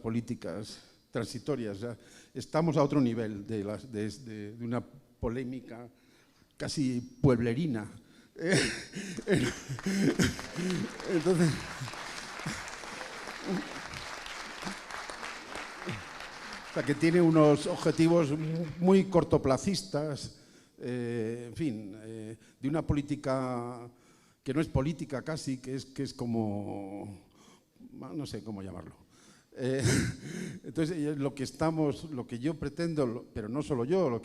políticas transitorias. Ya estamos a otro nivel de una polémica casi pueblerina. Entonces, o sea, que tiene unos objetivos muy cortoplacistas, en fin, de una política que no es política casi, que es como, no sé cómo llamarlo. Entonces, lo que yo pretendo, pero no solo yo,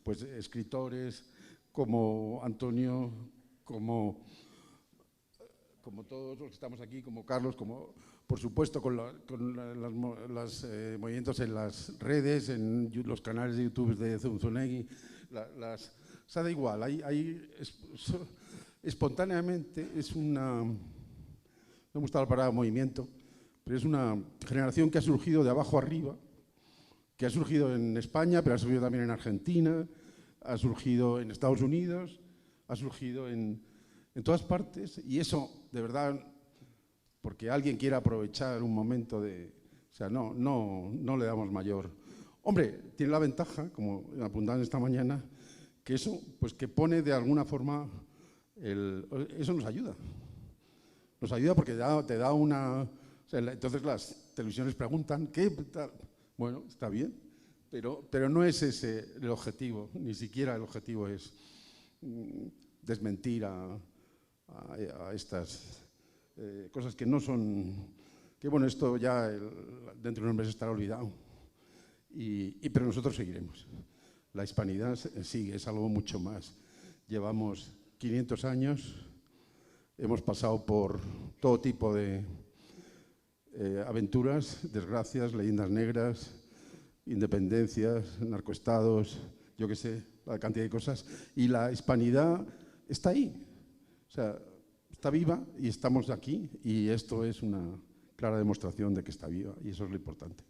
pues escritores como Antonio, como todos los que estamos aquí, como Carlos, como por supuesto con los movimientos en las redes, en los canales de YouTube de Zunzunegui, o sea, da igual, espontáneamente no me gusta la palabra movimiento, pero es una generación que ha surgido de abajo arriba, que ha surgido en España, pero ha surgido también en Argentina, ha surgido en Estados Unidos, ha surgido en todas partes, y eso, de verdad, porque alguien quiera aprovechar un momento o sea, no le damos mayor. Hombre, tiene la ventaja, como apuntaban esta mañana, que eso, pues que pone de alguna forma, eso nos ayuda. Nos ayuda porque te da una... O sea, entonces las televisiones preguntan, ¿qué tal? Bueno, está bien, pero no es ese el objetivo, ni siquiera el objetivo es desmentir a estas cosas que no son, que bueno, esto ya dentro de unos meses estará olvidado, pero nosotros seguiremos. La hispanidad sigue, es algo mucho más. Llevamos 500 años, hemos pasado por todo tipo de aventuras, desgracias, leyendas negras, independencias, narcoestados, yo qué sé, la cantidad de cosas, y la hispanidad está ahí, o sea, está viva y estamos aquí, y esto es una clara demostración de que está viva, y eso es lo importante.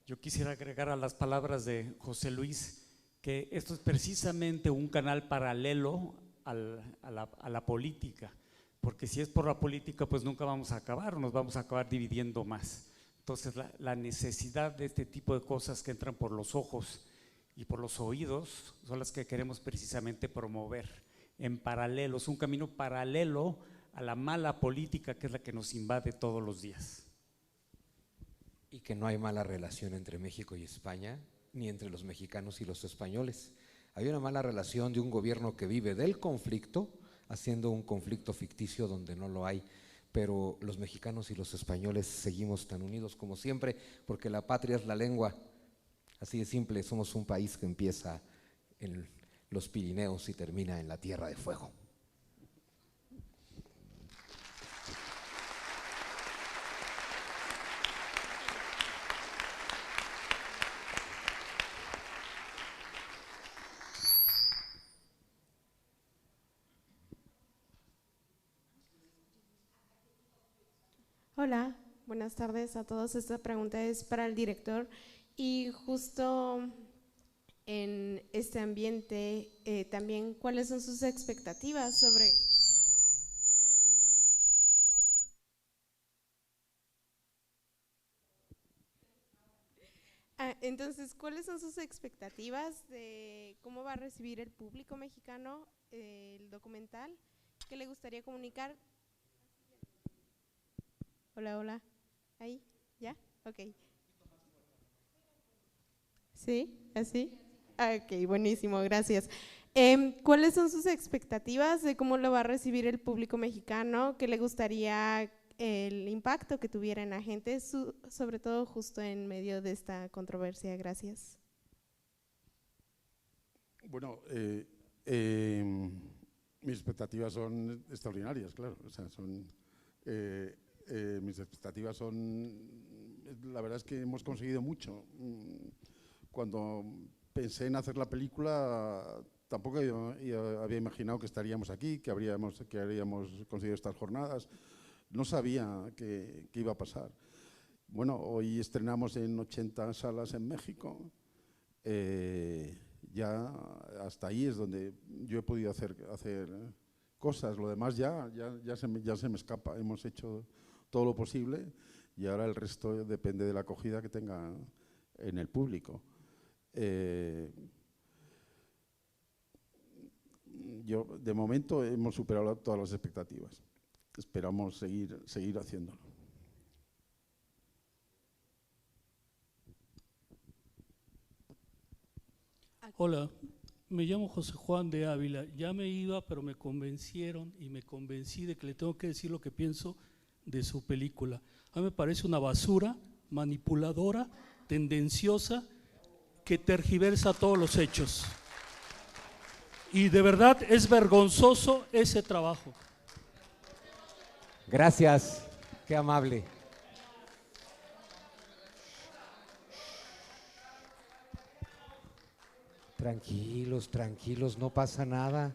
Yo quisiera agregar a las palabras de José Luis que esto es precisamente un canal paralelo a la política, porque si es por la política pues nunca vamos a acabar, nos vamos a acabar dividiendo más. Entonces la necesidad de este tipo de cosas que entran por los ojos y por los oídos son las que queremos precisamente promover en paralelo, es un camino paralelo a la mala política que es la que nos invade todos los días. Y que no hay mala relación entre México y España, ni entre los mexicanos y los españoles. Hay una mala relación de un gobierno que vive del conflicto, haciendo un conflicto ficticio donde no lo hay, pero los mexicanos y los españoles seguimos tan unidos como siempre, porque la patria es la lengua. Así de simple, somos un país que empieza en los Pirineos y termina en la Tierra de Fuego. Hola, buenas tardes a todos. Esta pregunta es para el director y justo en este ambiente también, ¿cuáles son sus expectativas sobre… entonces, ¿cuáles son sus expectativas de cómo va a recibir el público mexicano el documental? ¿Qué le gustaría comunicar? Hola, hola. ¿Ahí? ¿Ya? Ok. ¿Sí? ¿Así? Ok, buenísimo, gracias. ¿Cuáles son sus expectativas de cómo lo va a recibir el público mexicano? ¿Qué le gustaría el impacto que tuviera en la gente, sobre todo justo en medio de esta controversia? Gracias. Bueno, mis expectativas son extraordinarias, claro. O sea, mis expectativas la verdad es que hemos conseguido mucho. Cuando pensé en hacer la película, tampoco había imaginado que estaríamos aquí, que habríamos conseguido estas jornadas. No sabía qué iba a pasar. Bueno, hoy estrenamos en 80 salas en México. Ya hasta ahí es donde yo he podido hacer cosas. Lo demás ya se me escapa. Hemos hecho todo lo posible y ahora el resto depende de la acogida que tenga en el público. De momento hemos superado todas las expectativas. Esperamos seguir haciéndolo. Hola, me llamo José Juan de Ávila. Ya me iba, pero me convencieron y me convencí de que le tengo que decir lo que pienso de su película. A mí me parece una basura, manipuladora, tendenciosa, que tergiversa todos los hechos. Y de verdad es vergonzoso ese trabajo. Gracias, qué amable. Tranquilos, tranquilos, no pasa nada.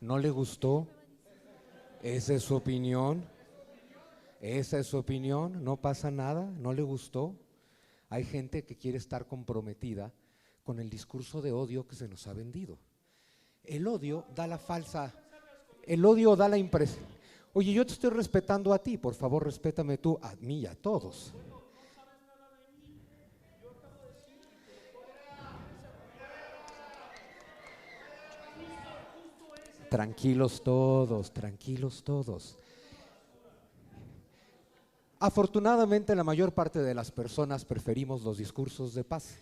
¿No le gustó? Esa es su opinión. Esa es su opinión, no pasa nada, no le gustó. Hay gente que quiere estar comprometida con el discurso de odio que se nos ha vendido. El odio da la impresión. Oye, yo te estoy respetando a ti, por favor, respétame tú, a mí y a todos. Tranquilos todos, tranquilos todos. Afortunadamente, la mayor parte de las personas preferimos los discursos de paz.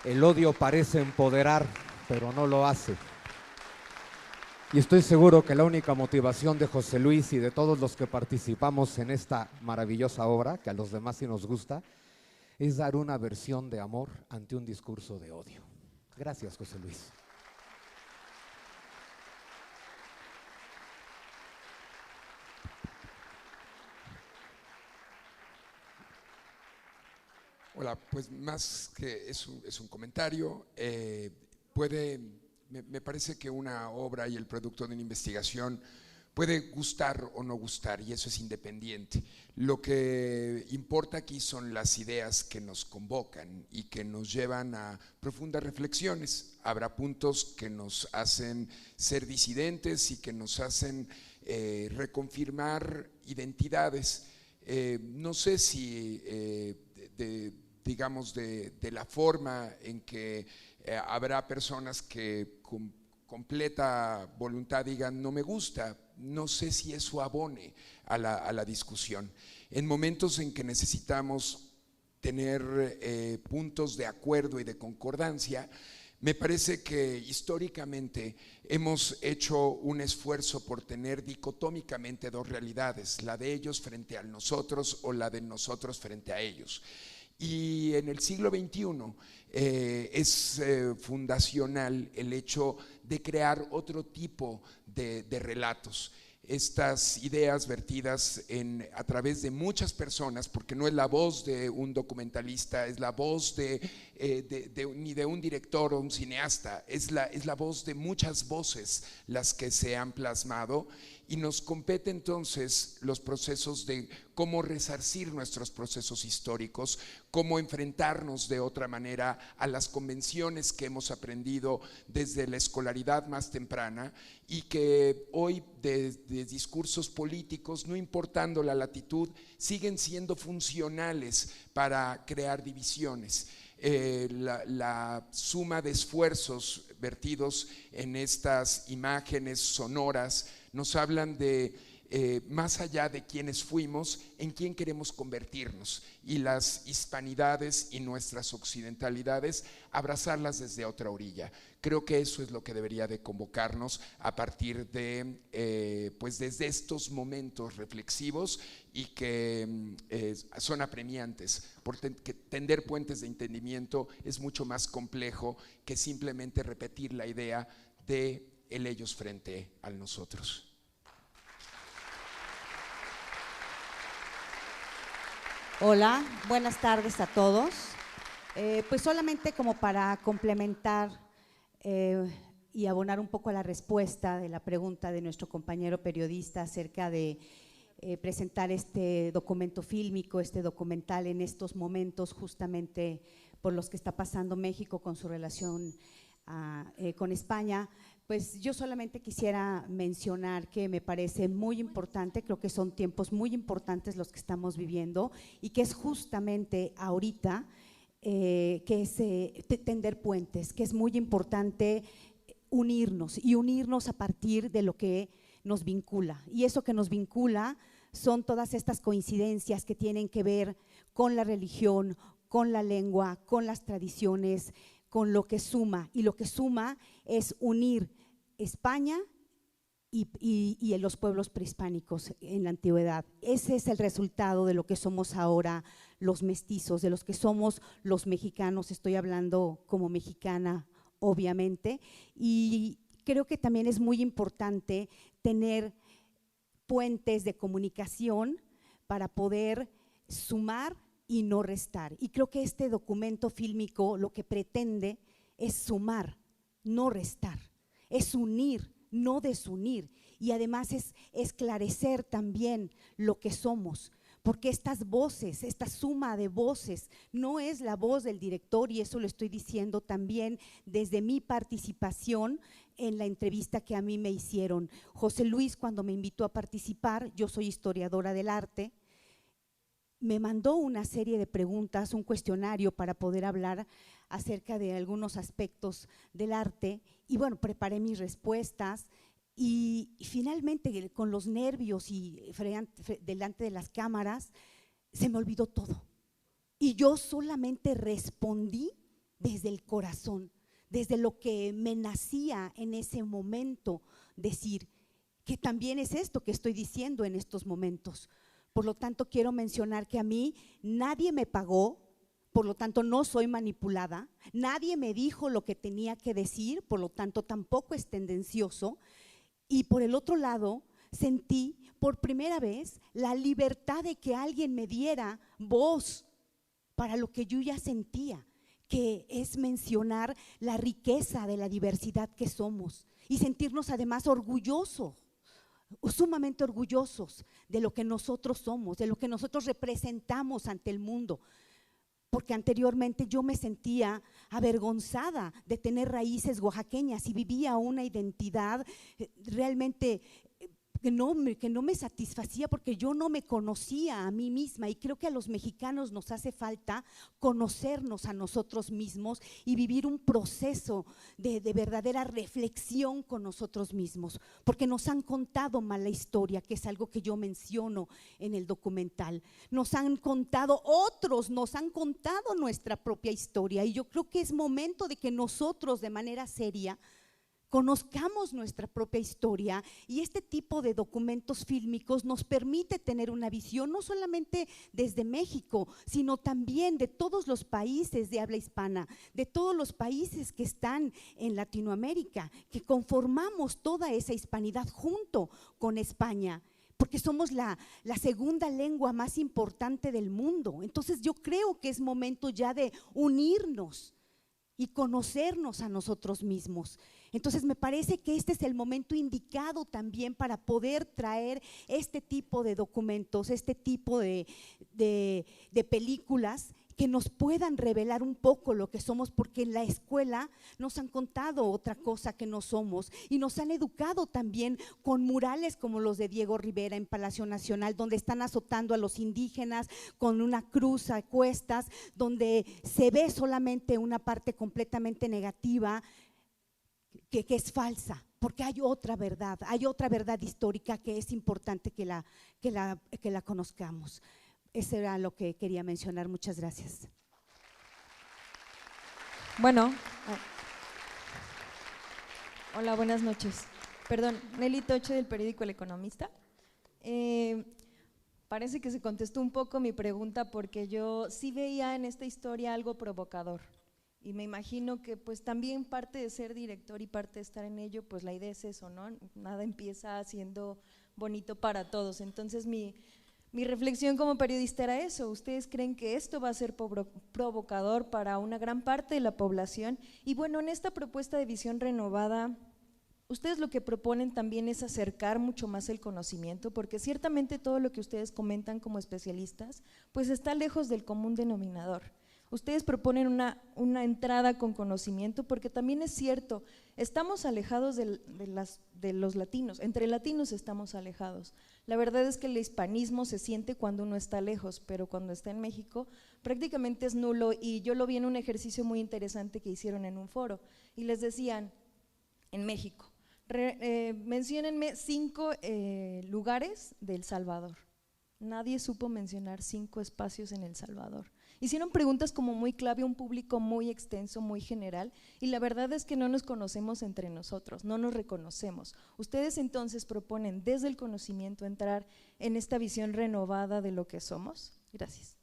El odio parece empoderar, pero no lo hace. Y estoy seguro que la única motivación de José Luis y de todos los que participamos en esta maravillosa obra, que a los demás sí nos gusta, es dar una versión de amor ante un discurso de odio. Gracias, José Luis. Hola, pues más que es un comentario, me parece que una obra y el producto de una investigación puede gustar o no gustar, y eso es independiente. Lo que importa aquí son las ideas que nos convocan y que nos llevan a profundas reflexiones. Habrá puntos que nos hacen ser disidentes y que nos hacen reconfirmar identidades. No sé si digamos, de la forma en que habrá personas que con completa voluntad digan no me gusta, no sé si eso abone a la discusión. En momentos en que necesitamos tener puntos de acuerdo y de concordancia, me parece que históricamente hemos hecho un esfuerzo por tener dicotómicamente dos realidades, la de ellos frente a nosotros o la de nosotros frente a ellos. Y en el siglo XXI es fundacional el hecho de crear otro tipo de relatos. Estas ideas vertidas a través de muchas personas, porque no es la voz de un documentalista, es la voz ni de un director o un cineasta, es la voz de muchas voces las que se han plasmado, y nos compete entonces los procesos de cómo resarcir nuestros procesos históricos, cómo enfrentarnos de otra manera a las convenciones que hemos aprendido desde la escolaridad más temprana, y que hoy de discursos políticos, no importando la latitud, siguen siendo funcionales para crear divisiones. La suma de esfuerzos vertidos en estas imágenes sonoras nos hablan de más allá de quiénes fuimos, en quién queremos convertirnos, y las hispanidades y nuestras occidentalidades abrazarlas desde otra orilla. Creo que eso es lo que debería de convocarnos a partir de pues desde estos momentos reflexivos, y que son apremiantes, porque tender puentes de entendimiento es mucho más complejo que simplemente repetir la idea de el ellos frente al nosotros. Hola, buenas tardes a todos. Pues solamente como para complementar y abonar un poco a la respuesta de la pregunta de nuestro compañero periodista acerca de presentar este documento fílmico, este documental en estos momentos justamente por los que está pasando México con su relación con España, Pues yo solamente quisiera mencionar que me parece muy importante, creo que son tiempos muy importantes los que estamos viviendo y que es justamente ahorita que es tender puentes, que es muy importante unirnos y unirnos a partir de lo que nos vincula. Y eso que nos vincula son todas estas coincidencias que tienen que ver con la religión, con la lengua, con las tradiciones, con lo que suma, y lo que suma es unir España y los pueblos prehispánicos en la antigüedad. Ese es el resultado de lo que somos ahora los mestizos, de los que somos los mexicanos. Estoy hablando como mexicana, obviamente, y creo que también es muy importante tener puentes de comunicación para poder sumar y no restar. Y creo que este documento fílmico lo que pretende es sumar, no restar, es unir, no desunir, y además es esclarecer también lo que somos, porque estas voces, esta suma de voces no es la voz del director, y eso lo estoy diciendo también desde mi participación en la entrevista que a mí me hicieron. José Luis, cuando me invitó a participar, yo soy historiadora del arte, me mandó una serie de preguntas, un cuestionario para poder hablar acerca de algunos aspectos del arte, y bueno, preparé mis respuestas y finalmente con los nervios y delante de las cámaras se me olvidó todo y yo solamente respondí desde el corazón, desde lo que me nacía en ese momento decir, que también es esto que estoy diciendo en estos momentos. Por lo tanto, quiero mencionar que a mí nadie me pagó, por lo tanto no soy manipulada, nadie me dijo lo que tenía que decir, por lo tanto tampoco es tendencioso. Y por el otro lado, sentí por primera vez la libertad de que alguien me diera voz para lo que yo ya sentía, que es mencionar la riqueza de la diversidad que somos y sentirnos además orgullosos, sumamente orgullosos de lo que nosotros somos, de lo que nosotros representamos ante el mundo, porque anteriormente yo me sentía avergonzada de tener raíces oaxaqueñas y vivía una identidad realmente que no me satisfacía porque yo no me conocía a mí misma, y creo que a los mexicanos nos hace falta conocernos a nosotros mismos y vivir un proceso de verdadera reflexión con nosotros mismos, porque nos han contado mala historia, que es algo que yo menciono en el documental, nos han contado nuestra propia historia, y yo creo que es momento de que nosotros de manera seria conozcamos nuestra propia historia, y este tipo de documentos fílmicos nos permite tener una visión no solamente desde México, sino también de todos los países de habla hispana, de todos los países que están en Latinoamérica, que conformamos toda esa hispanidad junto con España, porque somos la segunda lengua más importante del mundo. Entonces yo creo que es momento ya de unirnos y conocernos a nosotros mismos. Entonces me parece que este es el momento indicado también para poder traer este tipo de documentos, este tipo de películas que nos puedan revelar un poco lo que somos, porque en la escuela nos han contado otra cosa que no somos, y nos han educado también con murales como los de Diego Rivera en Palacio Nacional, donde están azotando a los indígenas con una cruz a cuestas, donde se ve solamente una parte completamente negativa que es falsa, porque hay otra verdad histórica que es importante que la conozcamos. Eso era lo que quería mencionar. Muchas gracias. Bueno, hola, buenas noches. Perdón, Nelly Toche del periódico El Economista. Parece que se contestó un poco mi pregunta, porque yo sí veía en esta historia algo provocador, y me imagino que pues también parte de ser director y parte de estar en ello, pues la idea es eso, ¿no? Nada empieza siendo bonito para todos. Entonces mi reflexión como periodista era eso: ¿ustedes creen que esto va a ser provocador para una gran parte de la población? Y bueno, en esta propuesta de visión renovada, ustedes lo que proponen también es acercar mucho más el conocimiento, porque ciertamente todo lo que ustedes comentan como especialistas pues está lejos del común denominador. Ustedes proponen una entrada con conocimiento, porque también es cierto, estamos alejados de los latinos, entre latinos estamos alejados. La verdad es que el hispanismo se siente cuando uno está lejos, pero cuando está en México prácticamente es nulo, y yo lo vi en un ejercicio muy interesante que hicieron en un foro, y les decían, en México, menciónenme 5 lugares de El Salvador. Nadie supo mencionar 5 espacios en El Salvador. Hicieron preguntas como muy clave a un público muy extenso, muy general, y la verdad es que no nos conocemos entre nosotros, no nos reconocemos. Ustedes entonces proponen desde el conocimiento entrar en esta visión renovada de lo que somos. Gracias.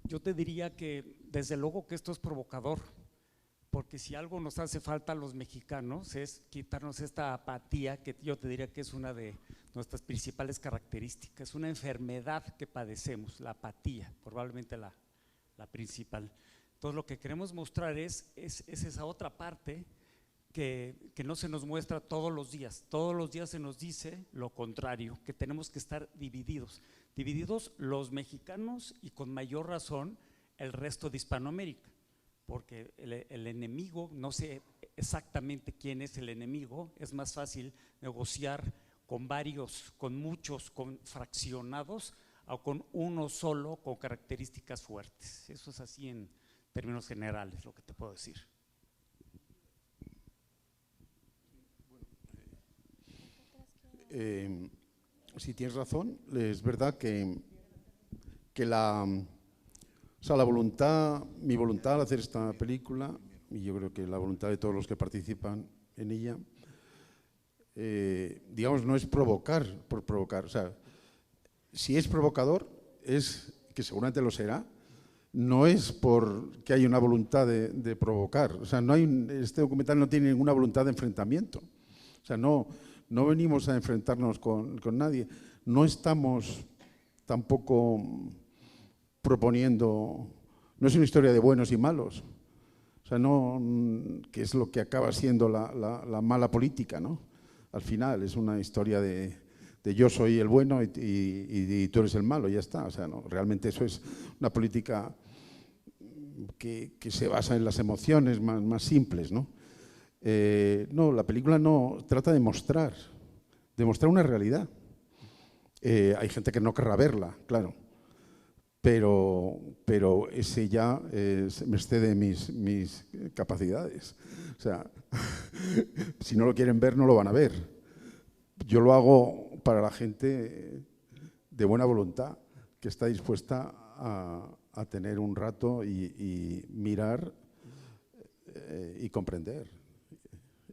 Yo te diría que desde luego que esto es provocador, porque si algo nos hace falta a los mexicanos es quitarnos esta apatía, que yo te diría que es una de nuestras principales características, una enfermedad que padecemos, la apatía, probablemente la principal. Entonces lo que queremos mostrar es esa otra parte que no se nos muestra todos los días se nos dice lo contrario, que tenemos que estar divididos los mexicanos y con mayor razón el resto de Hispanoamérica, porque el enemigo, no sé exactamente quién es el enemigo, es más fácil negociar con varios, con muchos, con fraccionados, o con uno solo con características fuertes. Eso es así en términos generales lo que te puedo decir. Sí, tienes razón, es verdad que la voluntad, mi voluntad al hacer esta película, y yo creo que la voluntad de todos los que participan en ella, digamos, no es provocar por provocar. O sea, si es provocador, es que seguramente lo será, no es porque hay una voluntad de provocar. O sea, este documental no tiene ninguna voluntad de enfrentamiento. O sea, no venimos a enfrentarnos con nadie. No estamos tampoco proponiendo, no es una historia de buenos y malos, o sea, que es lo que acaba siendo la mala política, ¿no? Al final es una historia de yo soy el bueno y tú eres el malo, ya está. O sea, no, realmente eso es una política que se basa en las emociones más simples, ¿no? No, la película no trata de mostrar una realidad. Hay gente que no querrá verla, claro, pero ese ya me excede mis capacidades. O sea, si no lo quieren ver, no lo van a ver. Yo lo hago para la gente de buena voluntad, que está dispuesta a tener un rato y mirar y comprender.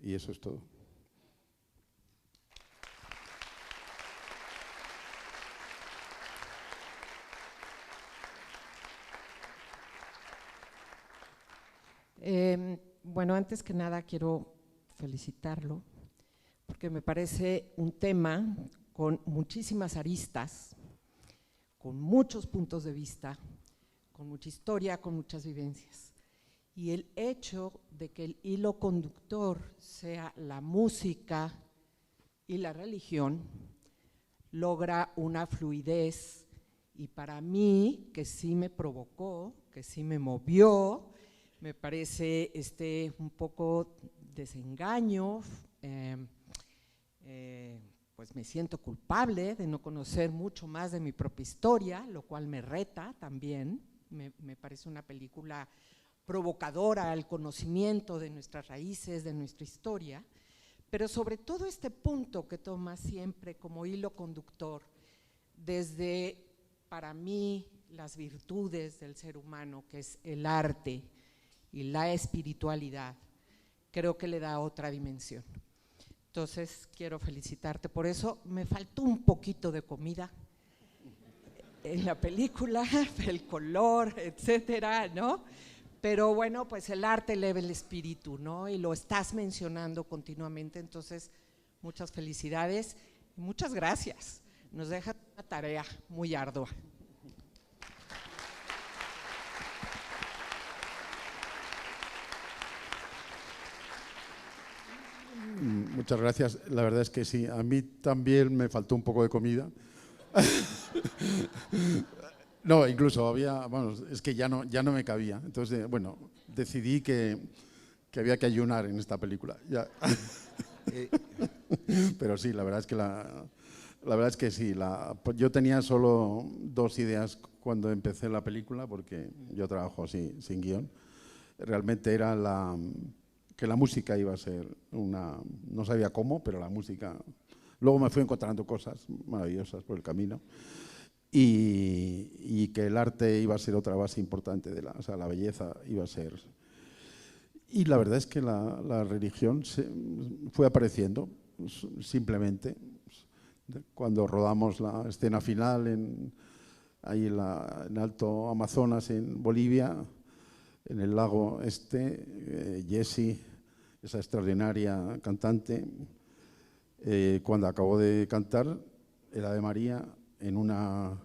Y eso es todo. Bueno, antes que nada quiero felicitarlo porque me parece un tema con muchísimas aristas, con muchos puntos de vista, con mucha historia, con muchas vivencias. Y el hecho de que el hilo conductor sea la música y la religión logra una fluidez, y para mí, que sí me provocó, que sí me movió, me parece un poco desengaño, pues me siento culpable de no conocer mucho más de mi propia historia, lo cual me reta también. Me parece una película provocadora al conocimiento de nuestras raíces, de nuestra historia, pero sobre todo este punto que toma siempre como hilo conductor desde, para mí, las virtudes del ser humano, que es el arte y la espiritualidad, creo que le da otra dimensión. Entonces, quiero felicitarte por eso. Me faltó un poquito de comida en la película, el color, etcétera, ¿no? Pero bueno, pues el arte eleva el espíritu, ¿no? Y lo estás mencionando continuamente, entonces, muchas felicidades y muchas gracias. Nos deja una tarea muy ardua. Muchas gracias. La verdad es que sí, a mí también me faltó un poco de comida. No, incluso había, bueno, es que ya no me cabía. Entonces, bueno, decidí que había que ayunar en esta película. Ya. Pero sí, la verdad es que la verdad es que sí. Yo tenía solo 2 ideas cuando empecé la película, porque yo trabajo así, sin guión. Realmente era que la música iba a ser no sabía cómo, pero la música. Luego me fui encontrando cosas maravillosas por el camino. Y que el arte iba a ser otra base importante, o sea, la belleza iba a ser. Y la verdad es que la religión fue apareciendo, simplemente. Cuando rodamos la escena final ahí en Alto Amazonas, en Bolivia, en el lago Jessie, esa extraordinaria cantante, cuando acabó de cantar el Ave María en una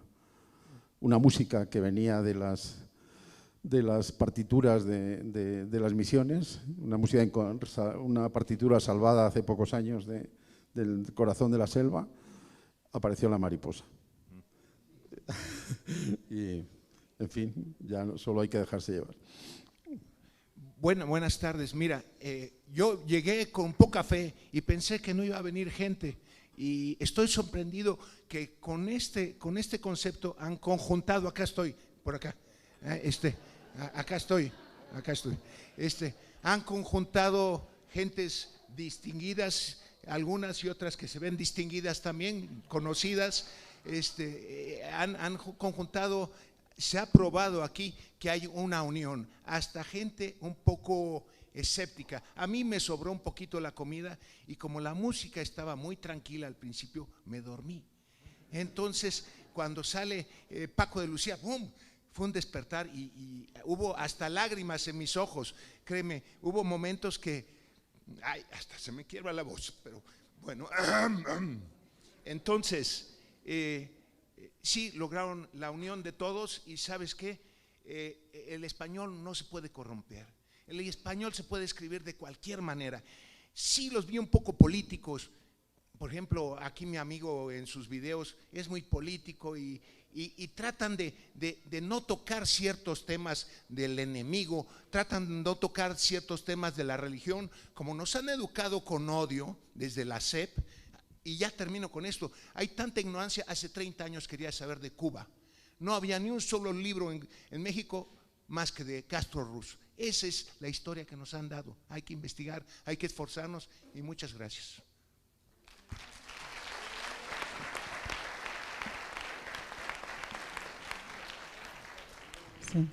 música que venía de las partituras de las misiones, una partitura salvada hace pocos años del Corazón de la Selva, apareció la mariposa. Y, en fin, ya solo hay que dejarse llevar. Buenas tardes. Mira, yo llegué con poca fe y pensé que no iba a venir gente. Y estoy sorprendido que con este concepto han conjuntado, acá estoy, por acá, acá estoy, han conjuntado gentes distinguidas, algunas y otras que se ven distinguidas también, conocidas, han conjuntado, se ha probado aquí que hay una unión, hasta gente un poco escéptica. A mí me sobró un poquito la comida y como la música estaba muy tranquila al principio, me dormí. Entonces, cuando sale Paco de Lucía, ¡bum!, fue un despertar y hubo hasta lágrimas en mis ojos. Créeme, hubo momentos que, hasta se me quiebra la voz, pero bueno. Entonces, sí, lograron la unión de todos y ¿sabes qué? El español no se puede corromper. El español se puede escribir de cualquier manera. Sí los vi un poco políticos. Por ejemplo, aquí mi amigo en sus videos es muy político y tratan de no tocar ciertos temas del enemigo, tratan de no tocar ciertos temas de la religión, como nos han educado con odio desde la SEP. Y ya termino con esto. Hay tanta ignorancia. Hace 30 años quería saber de Cuba. No había ni un solo libro en México más que de Castro Ruz. Esa es la historia que nos han dado. Hay que investigar, hay que esforzarnos y muchas gracias. Sí.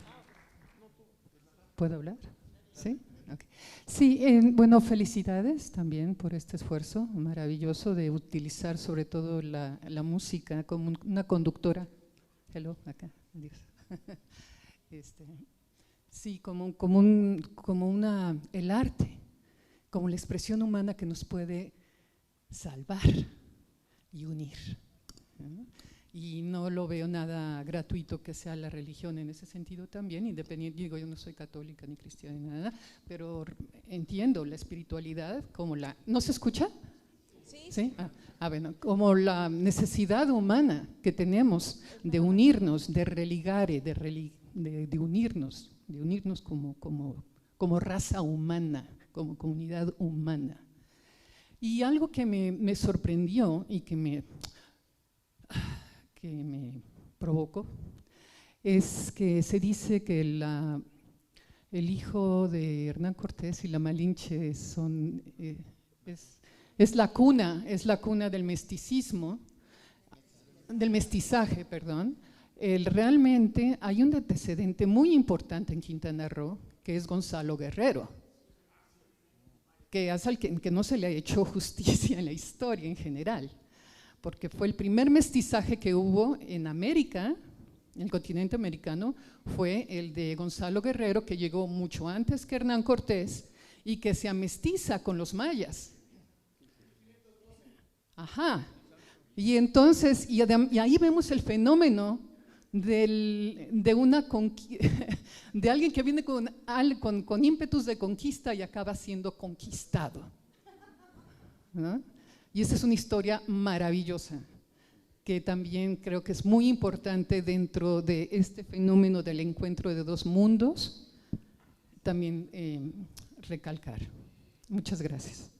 ¿Puedo hablar? ¿Sí? Okay. Sí, bueno, felicidades también por este esfuerzo maravilloso de utilizar sobre todo la música como una conductora. Hello, acá, adiós. Sí, el arte, como la expresión humana que nos puede salvar y unir, ¿no? Y no lo veo nada gratuito que sea la religión en ese sentido también, independiente, digo, yo no soy católica ni cristiana ni nada, pero entiendo la espiritualidad como ¿no se escucha? Sí. ¿Sí? Bueno, como la necesidad humana que tenemos de unirnos, de religar, de unirnos como raza humana, como comunidad humana. Y algo que me sorprendió y que me provocó es que se dice que el hijo de Hernán Cortés y la Malinche es la cuna del mesticismo, del mestizaje, perdón. Realmente hay un antecedente muy importante en Quintana Roo, que es Gonzalo Guerrero, que no se le ha hecho justicia en la historia en general, porque fue el primer mestizaje que hubo en América, en el continente americano, fue el de Gonzalo Guerrero, que llegó mucho antes que Hernán Cortés y que se amestiza con los mayas. Ajá. Y entonces, y ahí vemos el fenómeno de alguien que viene con ímpetus de conquista y acaba siendo conquistado. ¿no? Y esta es una historia maravillosa, que también creo que es muy importante dentro de este fenómeno del encuentro de dos mundos, también recalcar. Muchas gracias.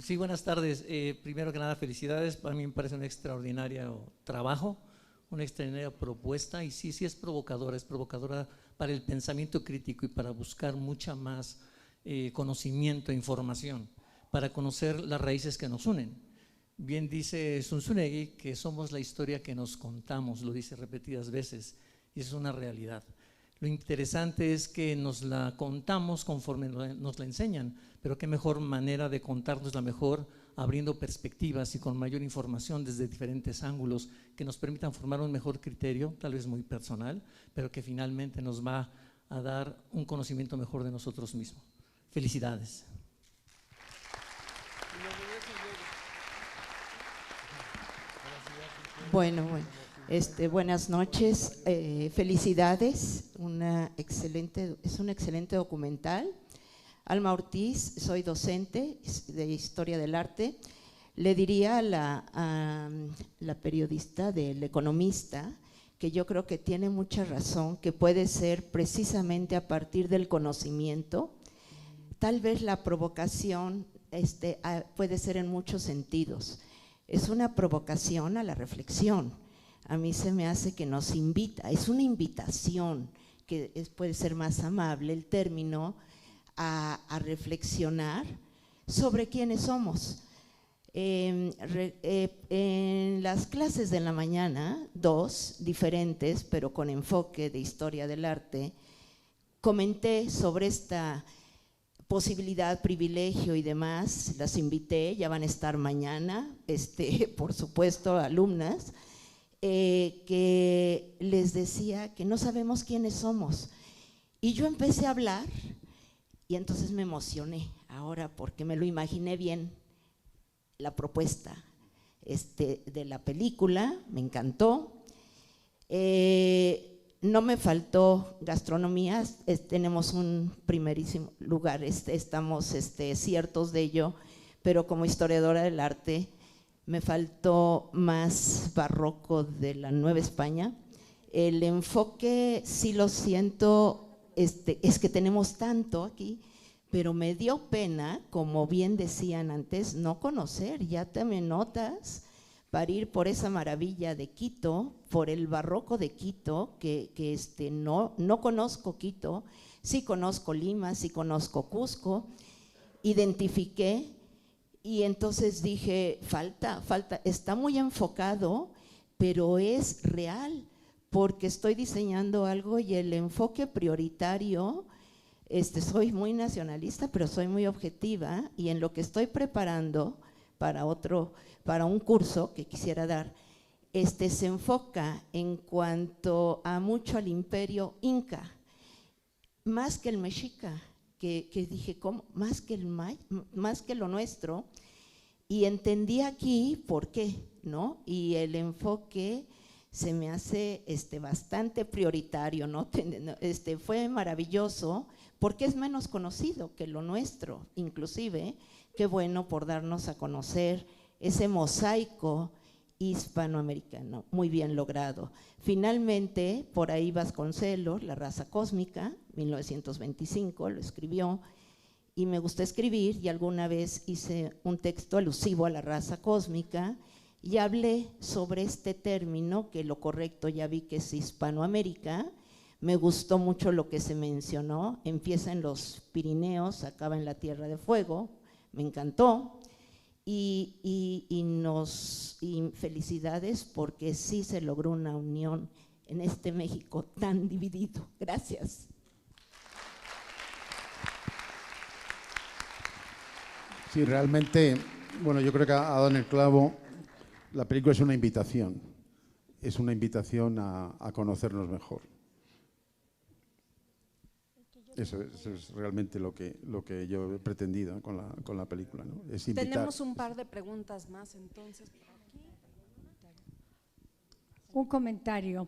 Sí, buenas tardes. Primero que nada, felicidades. Para mí me parece un extraordinario trabajo, una extraordinaria propuesta, y sí es provocadora para el pensamiento crítico y para buscar mucha más conocimiento e información, para conocer las raíces que nos unen. Bien dice Zunzunegui que somos la historia que nos contamos, lo dice repetidas veces, y eso es una realidad. Lo interesante es que nos la contamos conforme nos la enseñan, pero qué mejor manera de contarnos la mejor, abriendo perspectivas y con mayor información desde diferentes ángulos que nos permitan formar un mejor criterio, tal vez muy personal, pero que finalmente nos va a dar un conocimiento mejor de nosotros mismos. Felicidades. Bueno, buenas noches, felicidades, es un excelente documental. Alma Ortiz, soy docente de Historia del Arte. Le diría a la periodista del Economista que yo creo que tiene mucha razón, que puede ser precisamente a partir del conocimiento. Tal vez la provocación puede ser en muchos sentidos. Es una provocación a la reflexión. A mí se me hace que nos invita, es una invitación, que puede ser más amable el término, a reflexionar sobre quiénes somos. En las clases de la mañana, 2 diferentes, pero con enfoque de Historia del Arte, comenté sobre esta posibilidad, privilegio y demás. Las invité, ya van a estar mañana, por supuesto, alumnas, que les decía que no sabemos quiénes somos. Y yo empecé a hablar y entonces me emocioné ahora porque me lo imaginé bien, la propuesta de la película, me encantó. No me faltó gastronomía, tenemos un primerísimo lugar, estamos ciertos de ello, pero como historiadora del arte me faltó más barroco de la Nueva España. El enfoque, sí lo siento, es que tenemos tanto aquí, pero me dio pena, como bien decían antes, no conocer. Ya también notas para ir por esa maravilla de Quito, por el barroco de Quito, que no conozco Quito, sí conozco Lima, sí conozco Cusco, identifiqué. Y entonces dije, falta, está muy enfocado, pero es real, porque estoy diseñando algo y el enfoque prioritario, soy muy nacionalista, pero soy muy objetiva, y en lo que estoy preparando para un curso que quisiera dar, se enfoca en cuanto a mucho al imperio inca, más que el mexica. Que dije, ¿cómo? Más que lo nuestro, y entendí aquí por qué, ¿no? Y el enfoque se me hace bastante prioritario, ¿no? Fue maravilloso porque es menos conocido que lo nuestro, inclusive, qué bueno por darnos a conocer ese mosaico hispanoamericano, muy bien logrado. Finalmente, por ahí Vasconcelos, La raza cósmica, 1925, lo escribió, y me gusta escribir, y alguna vez hice un texto alusivo a la raza cósmica, y hablé sobre este término, que lo correcto ya vi que es Hispanoamérica. Me gustó mucho lo que se mencionó, empieza en los Pirineos, acaba en la Tierra de Fuego, me encantó. Y felicidades porque sí se logró una unión en este México tan dividido. Gracias. Sí, realmente, bueno, yo creo que ha dado en el clavo. La película es una invitación a conocernos mejor. Eso es realmente lo que yo he pretendido con la película, ¿no? Es invitar. Tenemos un par de preguntas más, entonces, por aquí. Un comentario.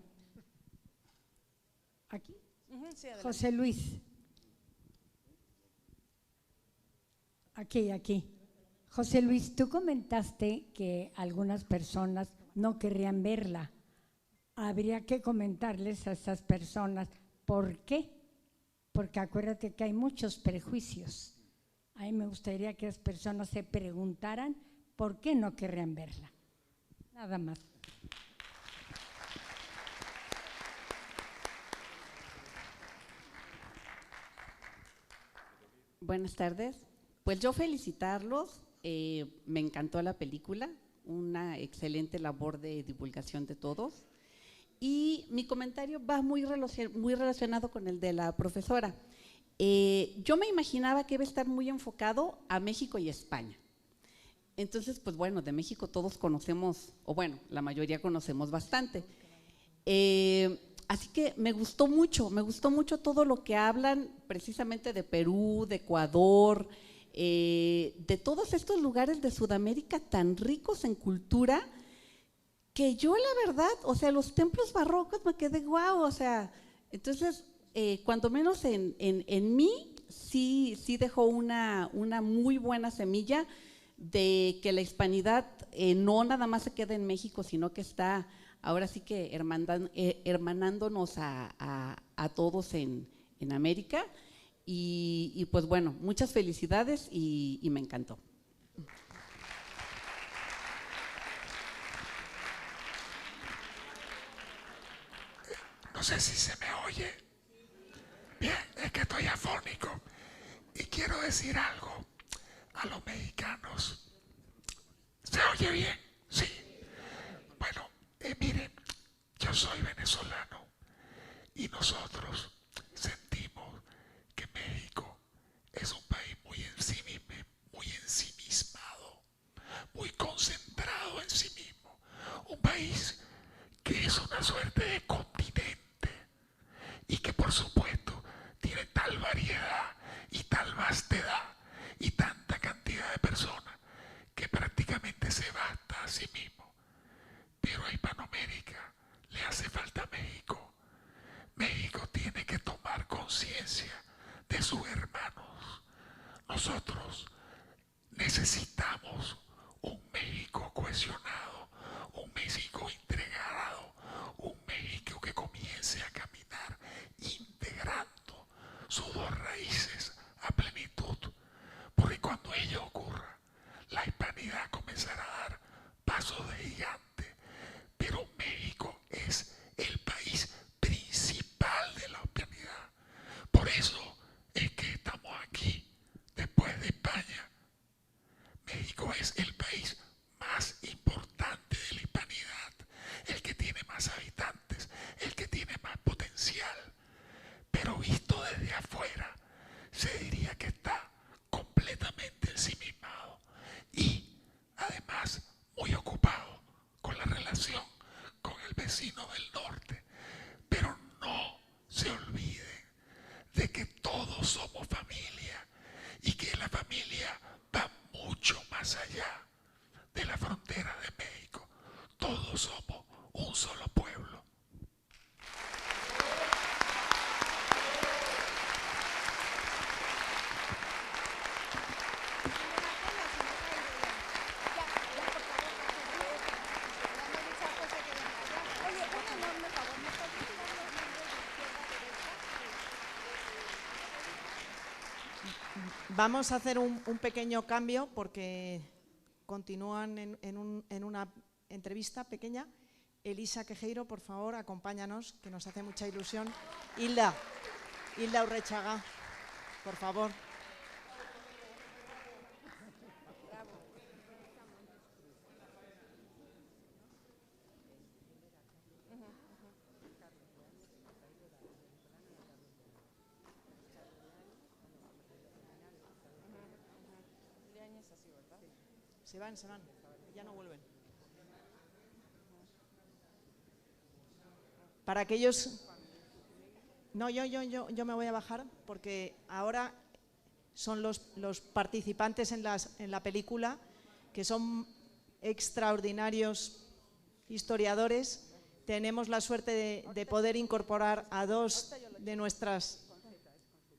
Sí, adelante. José Luis. Aquí. José Luis, tú comentaste que algunas personas no querrían verla. Habría que comentarles a esas personas por qué. Porque acuérdate que hay muchos prejuicios. A mí me gustaría que las personas se preguntaran por qué no querrían verla. Nada más. Buenas tardes. Pues yo felicitarlos, me encantó la película, una excelente labor de divulgación de todos. Y mi comentario va muy relacionado con el de la profesora. Yo me imaginaba que iba a estar muy enfocado a México y España. Entonces, pues bueno, de México todos conocemos, o bueno, la mayoría conocemos bastante. Así que me gustó mucho todo lo que hablan precisamente de Perú, de Ecuador, de todos estos lugares de Sudamérica tan ricos en cultura, que yo la verdad, o sea, los templos barrocos me quedé guau, o sea, entonces, cuando menos en mí, sí dejó una muy buena semilla de que la hispanidad no nada más se queda en México, sino que está ahora sí que hermanándonos a todos en América. Y pues bueno, muchas felicidades y me encantó. No sé si se me oye. Bien, es que estoy afónico y quiero decir algo a los mexicanos. ¿Se oye bien? Sí. Bueno, miren, yo soy venezolano y nosotros sentimos que México es un país muy ensimismado, muy concentrado en sí mismo. Un país que es una suerte de continente y que por supuesto tiene tal variedad y tal vastedad y tanta cantidad de personas que prácticamente se basta a sí mismo. Pero a Hispanoamérica le hace falta México. México tiene que tomar conciencia de sus hermanos. Nosotros necesitamos un México cohesionado, un México integrado, un México que comience a caminar integrando sus dos raíces a plenitud. Porque cuando ello ocurra, la hispanidad comenzará a dar pasos de gigante. Pero México es el país principal de la hispanidad. Por eso es que estamos aquí después de España. México es el país más importante de la hispanidad, el que tiene más habitantes, el que tiene más potencial. Pero visto desde afuera, se diría que está completamente ensimismado y además muy ocupado con la relación con el vecino del norte. Pero no se olviden de que todos somos familia y que la familia va mucho más allá de la frontera de México. Todos somos un solo pueblo. Vamos a hacer un pequeño cambio porque continúan en una entrevista pequeña. Elisa Quejeiro, por favor, acompáñanos, que nos hace mucha ilusión. Hilda Urrechaga, por favor. Se van, ya no vuelven. Para aquellos... No, yo me voy a bajar porque ahora son los participantes en la película, que son extraordinarios historiadores tenemos la suerte de poder incorporar a dos de nuestras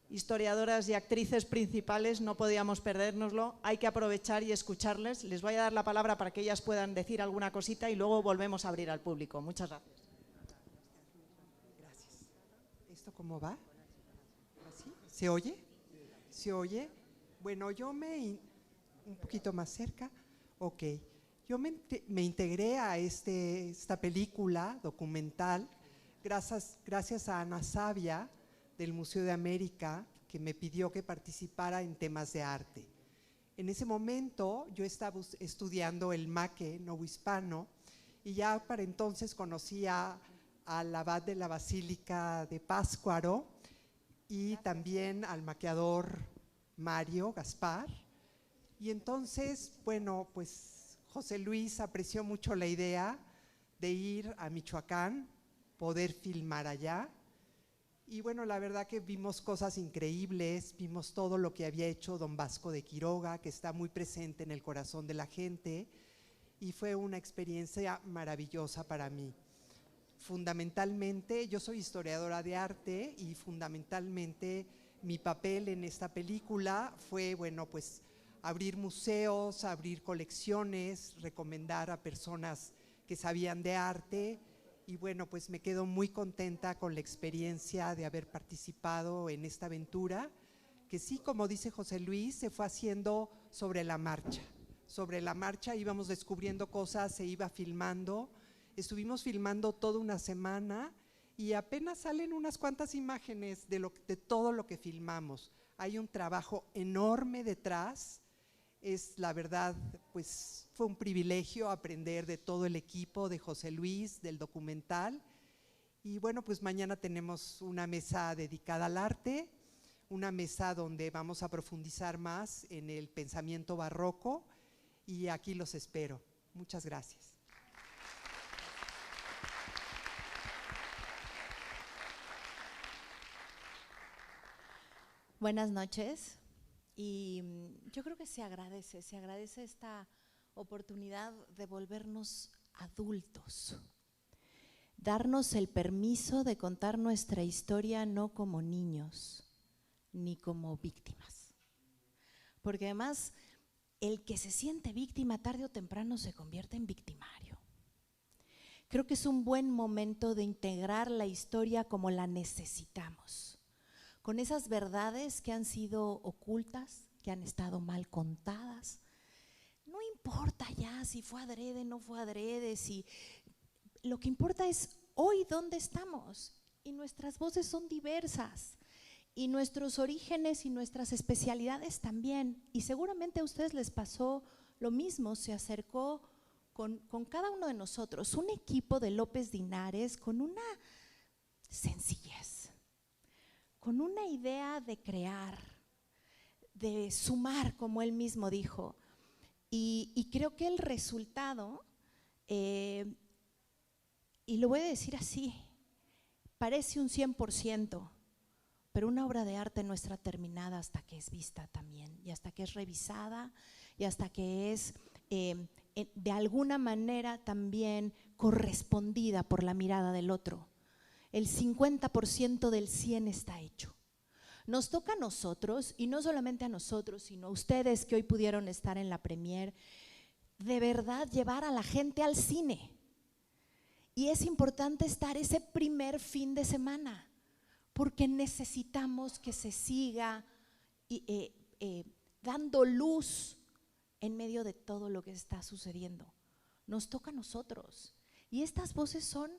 historiadoras y actrices principales, no podíamos perdérnoslo, hay que aprovechar y escucharles. Les voy a dar la palabra para que ellas puedan decir alguna cosita y luego volvemos a abrir al público. Muchas gracias. Gracias. ¿Esto cómo va? ¿Así? ¿Se oye? ¿Se oye? Bueno, un poquito más cerca. Ok. Yo me integré a esta película documental gracias a Ana Savia, del Museo de América, que me pidió que participara en temas de arte. En ese momento yo estaba estudiando el MACE novohispano y ya para entonces conocía al abad de la Basílica de Pátzcuaro y también al maqueador Mario Gaspar. Y entonces, bueno, pues José Luis apreció mucho la idea de ir a Michoacán, poder filmar allá. Y bueno, la verdad que vimos cosas increíbles, vimos todo lo que había hecho don Vasco de Quiroga, que está muy presente en el corazón de la gente, y fue una experiencia maravillosa para mí. Fundamentalmente, yo soy historiadora de arte y fundamentalmente mi papel en esta película fue, bueno, pues abrir museos, abrir colecciones, recomendar a personas que sabían de arte. Y bueno, pues me quedo muy contenta con la experiencia de haber participado en esta aventura, que sí, como dice José Luis, se fue haciendo sobre la marcha. Sobre la marcha íbamos descubriendo cosas, se iba filmando. Estuvimos filmando toda una semana y apenas salen unas cuantas imágenes de todo lo que filmamos. Hay un trabajo enorme detrás. Es la verdad, pues fue un privilegio aprender de todo el equipo de José Luis, del documental. Y bueno, pues mañana tenemos una mesa dedicada al arte, una mesa donde vamos a profundizar más en el pensamiento barroco y aquí los espero. Muchas gracias. Buenas noches. Y yo creo que se agradece esta oportunidad de volvernos adultos, darnos el permiso de contar nuestra historia no como niños, ni como víctimas. Porque además, el que se siente víctima tarde o temprano se convierte en victimario. Creo que es un buen momento de integrar la historia como la necesitamos, con esas verdades que han sido ocultas, que han estado mal contadas. No importa ya si fue adrede, no fue adrede, lo que importa es hoy dónde estamos, y nuestras voces son diversas, y nuestros orígenes y nuestras especialidades también, y seguramente a ustedes les pasó lo mismo, se acercó con cada uno de nosotros, un equipo de López Dinares con una sencillez, con una idea de crear, de sumar, como él mismo dijo, y creo que el resultado, y lo voy a decir así, parece un 100%, pero una obra de arte no está terminada hasta que es vista también, y hasta que es revisada, y hasta que es de alguna manera también correspondida por la mirada del otro. El 50% del 100 está hecho. Nos toca a nosotros, y no solamente a nosotros, sino a ustedes que hoy pudieron estar en la premier, de verdad llevar a la gente al cine. Y es importante estar ese primer fin de semana, porque necesitamos que se siga dando luz en medio de todo lo que está sucediendo. Nos toca a nosotros. Y estas voces son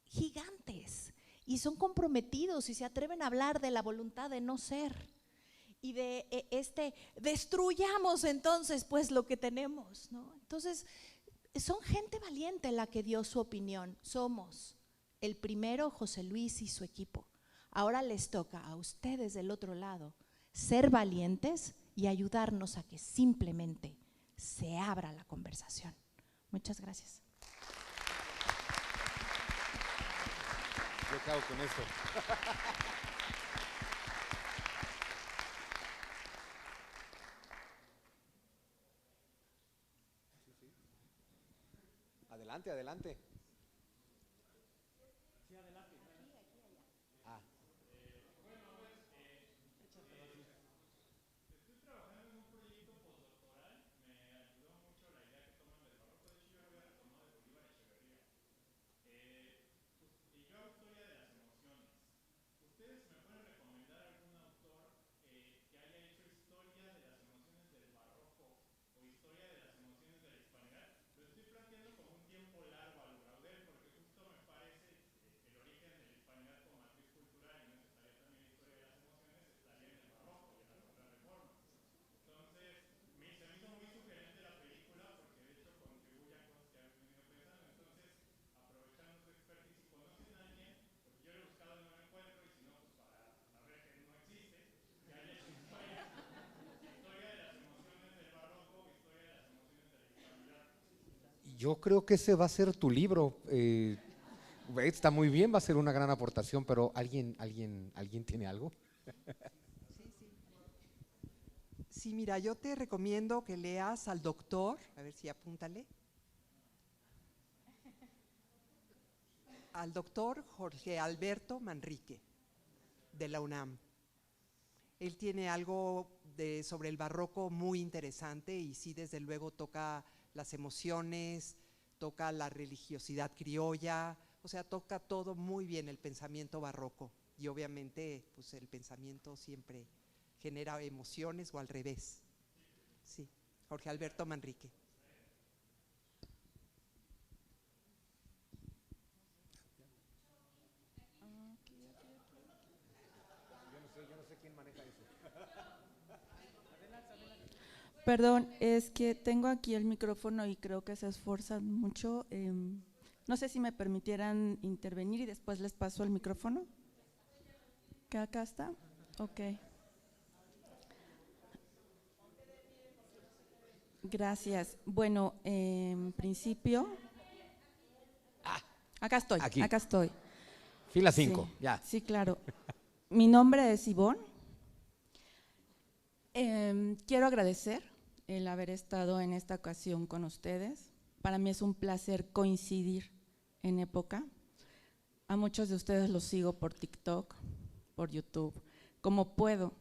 gigantes y son comprometidos y se atreven a hablar de la voluntad de no ser y de destruyamos entonces pues lo que tenemos, ¿no? Entonces son gente valiente la que dio su opinión. Somos el primero, José Luis y su equipo. Ahora les toca a ustedes del otro lado ser valientes y ayudarnos a que simplemente se abra la conversación. Muchas gracias. Yo acabo con esto. Adelante, adelante. Yo creo que ese va a ser tu libro. Está muy bien, va a ser una gran aportación, pero ¿alguien tiene algo? Sí, mira, yo te recomiendo que leas al doctor, a ver si apúntale, al doctor Jorge Alberto Manrique, de la UNAM. Él tiene algo sobre el barroco muy interesante y sí, desde luego toca las emociones, toca la religiosidad criolla, o sea, toca todo muy bien el pensamiento barroco y obviamente pues el pensamiento siempre genera emociones o al revés. Sí, Jorge Alberto Manrique. Yo no sé quién maneja eso. Perdón, es que tengo aquí el micrófono y creo que se esfuerzan mucho. No sé si me permitieran intervenir y después les paso el micrófono. ¿Que acá está? Ok. Gracias. Bueno, en principio… acá estoy, aquí. acá estoy. Fila 5, sí, ya. Sí, claro. Mi nombre es Ivonne. Quiero agradecer el haber estado en esta ocasión con ustedes. Para mí es un placer coincidir en época. A muchos de ustedes los sigo por TikTok, por YouTube, como puedo,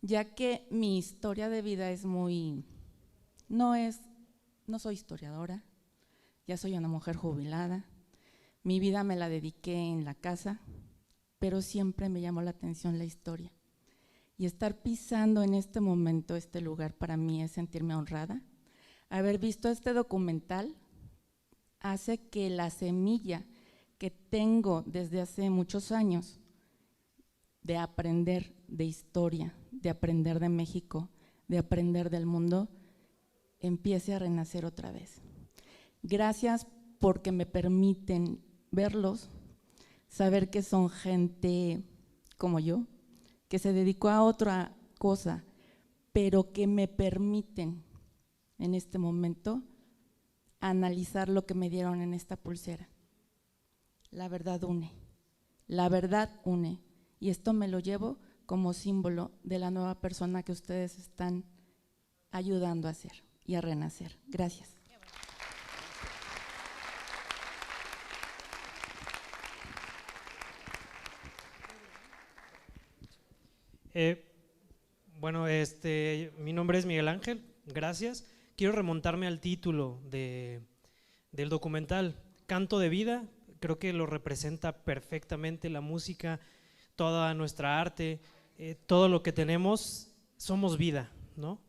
ya que mi historia de vida es muy… No soy historiadora, ya soy una mujer jubilada. Mi vida me la dediqué en la casa, pero siempre me llamó la atención la historia. Y estar pisando en este momento este lugar para mí es sentirme honrada. Haber visto este documental hace que la semilla que tengo desde hace muchos años de aprender de historia, de aprender de México, de aprender del mundo, empiece a renacer otra vez. Gracias porque me permiten verlos, saber que son gente como yo, que se dedicó a otra cosa, pero que me permiten en este momento analizar lo que me dieron en esta pulsera. La verdad une, y esto me lo llevo como símbolo de la nueva persona que ustedes están ayudando a hacer y a renacer. Gracias. Bueno, mi nombre es Miguel Ángel, gracias. Quiero remontarme al título del documental, Canto de Vida. Creo que lo representa perfectamente la música, toda nuestra arte, todo lo que tenemos, somos vida, ¿no?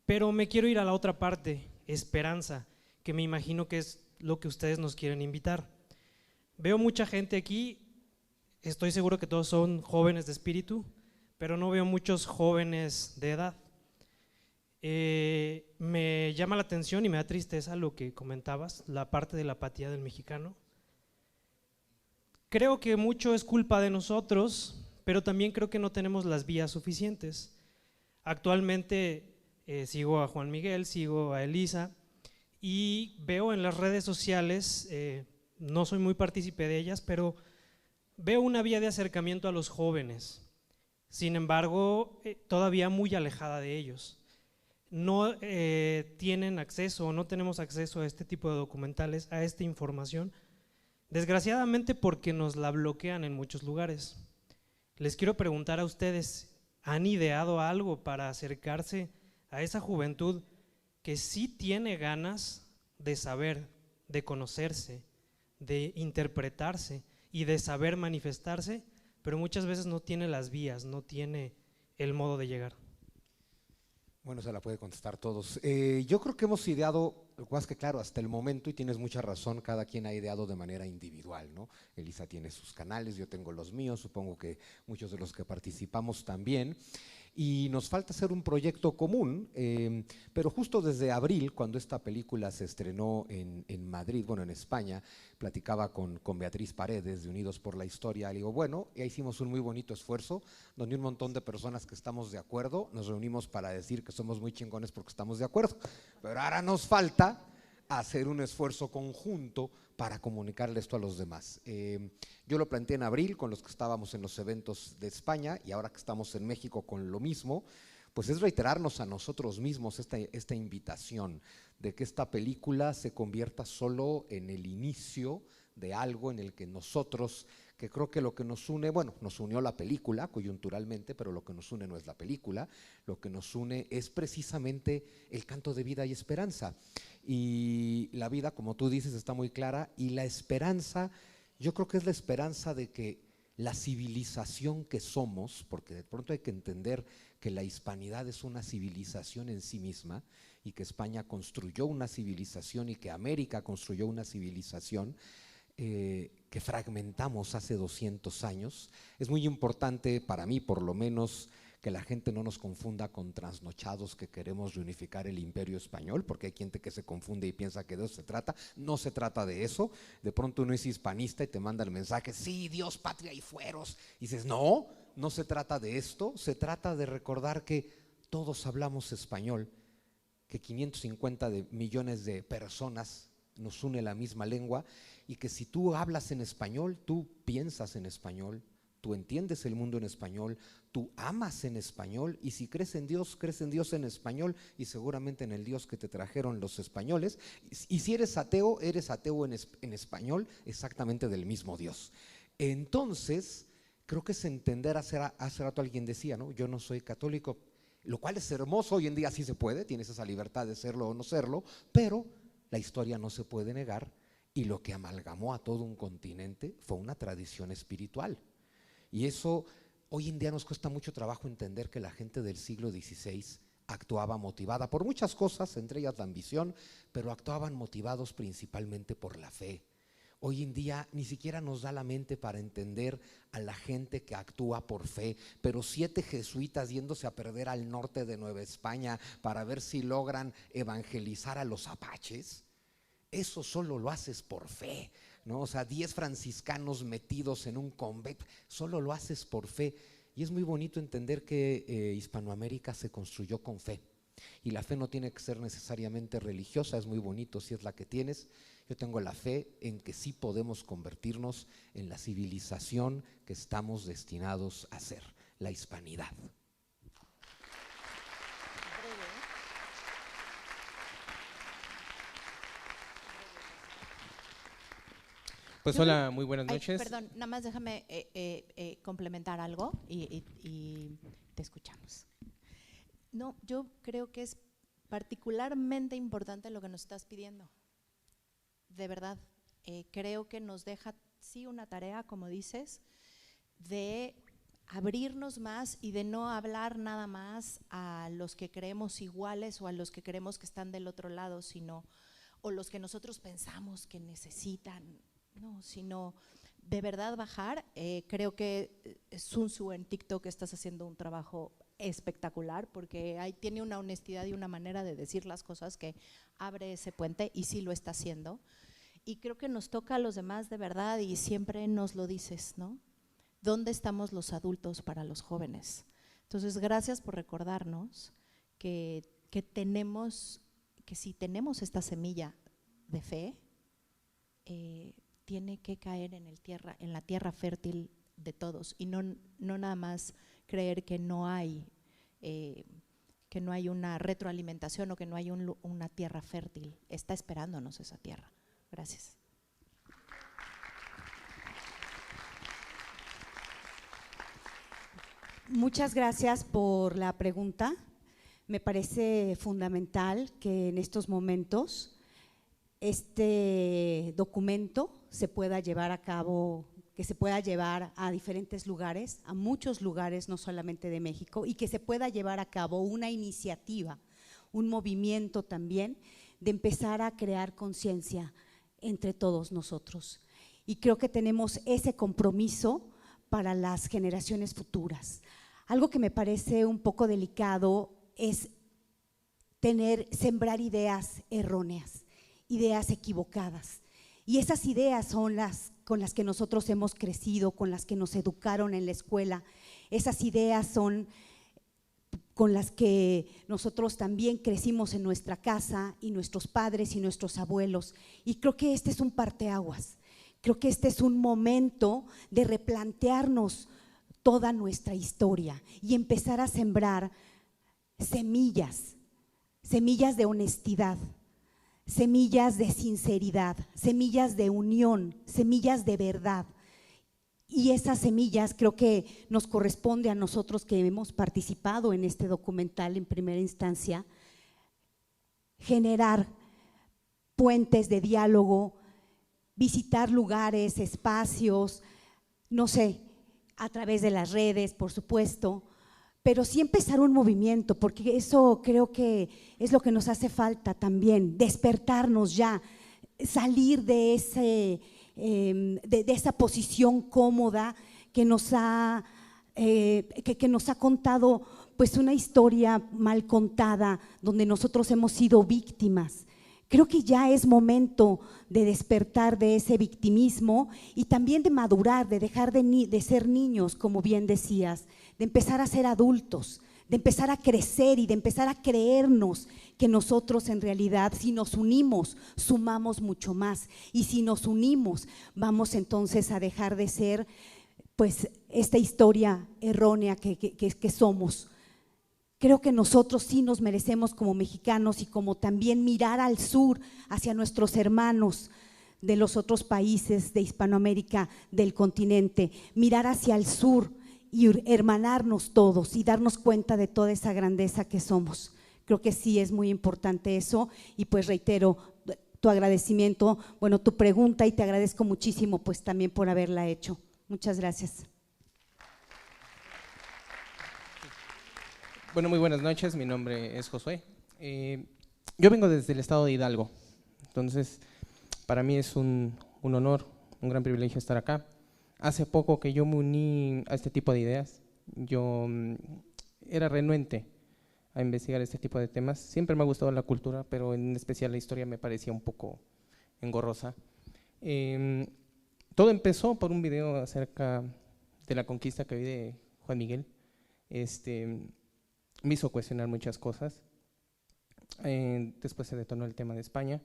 Pero me quiero ir a la otra parte, esperanza, que me imagino que es lo que ustedes nos quieren invitar. Veo mucha gente aquí, estoy seguro que todos son jóvenes de espíritu, pero no veo muchos jóvenes de edad. Me llama la atención y me da tristeza lo que comentabas, la parte de la apatía del mexicano. Creo que mucho es culpa de nosotros, pero también creo que no tenemos las vías suficientes. Actualmente sigo a Juan Miguel, sigo a Elisa y veo en las redes sociales, no soy muy partícipe de ellas, pero veo una vía de acercamiento a los jóvenes. Sin embargo, todavía muy alejada de ellos. No tienen acceso, no tenemos acceso a este tipo de documentales, a esta información, desgraciadamente porque nos la bloquean en muchos lugares. Les quiero preguntar a ustedes, ¿han ideado algo para acercarse a esa juventud que sí tiene ganas de saber, de conocerse, de interpretarse y de saber manifestarse, pero muchas veces no tiene las vías, no tiene el modo de llegar? Bueno, se la puede contestar todos. Yo creo que hemos ideado, lo que pasa es que claro, hasta el momento, y tienes mucha razón, cada quien ha ideado de manera individual, ¿no? Elisa tiene sus canales, yo tengo los míos, supongo que muchos de los que participamos también. Y nos falta hacer un proyecto común, pero justo desde abril, cuando esta película se estrenó en Madrid, bueno, en España, platicaba con Beatriz Paredes de Unidos por la Historia, le digo, bueno, ya hicimos un muy bonito esfuerzo, donde un montón de personas que estamos de acuerdo, nos reunimos para decir que somos muy chingones porque estamos de acuerdo, pero ahora nos falta hacer un esfuerzo conjunto para comunicarle esto a los demás. Yo lo planteé en abril con los que estábamos en los eventos de España, y ahora que estamos en México con lo mismo, pues es reiterarnos a nosotros mismos esta invitación de que esta película se convierta solo en el inicio de algo en el que nosotros, que creo que lo que nos une, bueno, nos unió la película coyunturalmente, pero lo que nos une no es la película, lo que nos une es precisamente el canto de vida y esperanza. Y la vida, como tú dices, está muy clara, y la esperanza, yo creo que es la esperanza de que la civilización que somos, porque de pronto hay que entender que la hispanidad es una civilización en sí misma, y que España construyó una civilización y que América construyó una civilización que fragmentamos hace 200 años. Es muy importante para mí, por lo menos, que la gente no nos confunda con trasnochados que queremos reunificar el imperio español, porque hay gente que se confunde y piensa que de eso se trata. No se trata de eso. De pronto uno es hispanista y te manda el mensaje, sí, Dios, patria y fueros, y dices, no, no se trata de esto. Se trata de recordar que todos hablamos español, que 550 millones de personas nos une la misma lengua, y que si tú hablas en español, tú piensas en español, tú entiendes el mundo en español, tú amas en español, y si crees en Dios en español, y seguramente en el Dios que te trajeron los españoles, y si eres ateo en español, exactamente del mismo Dios. Entonces, creo que es entender, hace rato alguien decía, ¿no? Yo no soy católico, lo cual es hermoso, hoy en día sí se puede, tienes esa libertad de serlo o no serlo, pero la historia no se puede negar, y lo que amalgamó a todo un continente fue una tradición espiritual. Y eso hoy en día nos cuesta mucho trabajo entender, que la gente del siglo XVI actuaba motivada por muchas cosas, entre ellas la ambición, pero actuaban motivados principalmente por la fe. Hoy en día ni siquiera nos da la mente para entender a la gente que actúa por fe, pero 7 jesuitas yéndose a perder al norte de Nueva España para ver si logran evangelizar a los apaches, eso solo lo haces por fe, ¿no? O sea, 10 franciscanos metidos en un convento, solo lo haces por fe. Y es muy bonito entender que Hispanoamérica se construyó con fe, y la fe no tiene que ser necesariamente religiosa. Es muy bonito si es la que tienes. Yo tengo la fe en que sí podemos convertirnos en la civilización que estamos destinados a ser, la hispanidad. Pues hola, muy buenas noches. Perdón, nada más déjame complementar algo y te escuchamos. No, yo creo que es particularmente importante lo que nos estás pidiendo. De verdad, creo que nos deja, sí, una tarea, como dices, de abrirnos más y de no hablar nada más a los que creemos iguales o a los que creemos que están del otro lado, sino, o los que nosotros pensamos que necesitan. No, sino de verdad bajar. Creo que Sun Tzu en TikTok estás haciendo un trabajo espectacular, porque ahí tiene una honestidad y una manera de decir las cosas que abre ese puente, y sí lo está haciendo. Y creo que nos toca a los demás de verdad, y siempre nos lo dices, ¿no? ¿Dónde estamos los adultos para los jóvenes? Entonces, gracias por recordarnos que tenemos, que si tenemos esta semilla de fe, tiene que caer en la tierra fértil de todos, y no nada más creer que no hay una retroalimentación o que no hay una tierra fértil. Está esperándonos esa tierra. Gracias. Muchas gracias por la pregunta. Me parece fundamental que en estos momentos este documento se pueda llevar a cabo, que se pueda llevar a diferentes lugares, a muchos lugares, no solamente de México, y que se pueda llevar a cabo una iniciativa, un movimiento también de empezar a crear conciencia entre todos nosotros. Y creo que tenemos ese compromiso para las generaciones futuras. Algo que me parece un poco delicado es sembrar ideas erróneas, ideas equivocadas. Y esas ideas son las con las que nosotros hemos crecido, con las que nos educaron en la escuela. Esas ideas son con las que nosotros también crecimos en nuestra casa, y nuestros padres y nuestros abuelos. Y creo que este es un parteaguas, creo que este es un momento de replantearnos toda nuestra historia y empezar a sembrar semillas de honestidad, semillas de sinceridad, semillas de unión, semillas de verdad. Y esas semillas creo que nos corresponde a nosotros que hemos participado en este documental en primera instancia, generar puentes de diálogo, visitar lugares, espacios, no sé, a través de las redes, por supuesto, pero sí empezar un movimiento, porque eso creo que es lo que nos hace falta también, despertarnos ya, salir de esa posición cómoda que nos ha contado pues una historia mal contada, donde nosotros hemos sido víctimas. Creo que ya es momento de despertar de ese victimismo y también de madurar, de dejar de ser niños, como bien decías, de empezar a ser adultos, de empezar a crecer y de empezar a creernos que nosotros en realidad, si nos unimos, sumamos mucho más, y si nos unimos, vamos entonces a dejar de ser pues esta historia errónea que somos. Creo que nosotros sí nos merecemos como mexicanos, y como también mirar al sur, hacia nuestros hermanos de los otros países de Hispanoamérica, del continente, mirar hacia el sur y hermanarnos todos y darnos cuenta de toda esa grandeza que somos. Creo que sí es muy importante eso, y pues reitero tu agradecimiento, bueno, tu pregunta, y te agradezco muchísimo pues también por haberla hecho. Muchas gracias. Bueno, muy buenas noches, mi nombre es Josué. Yo vengo desde el estado de Hidalgo, entonces para mí es un honor, un gran privilegio estar acá. Hace poco que yo me uní a este tipo de ideas, yo era renuente a investigar este tipo de temas. Siempre me ha gustado la cultura, pero en especial la historia me parecía un poco engorrosa. Todo empezó por un video acerca de la conquista que vi de Juan Miguel. Me hizo cuestionar muchas cosas. Después se detonó el tema de España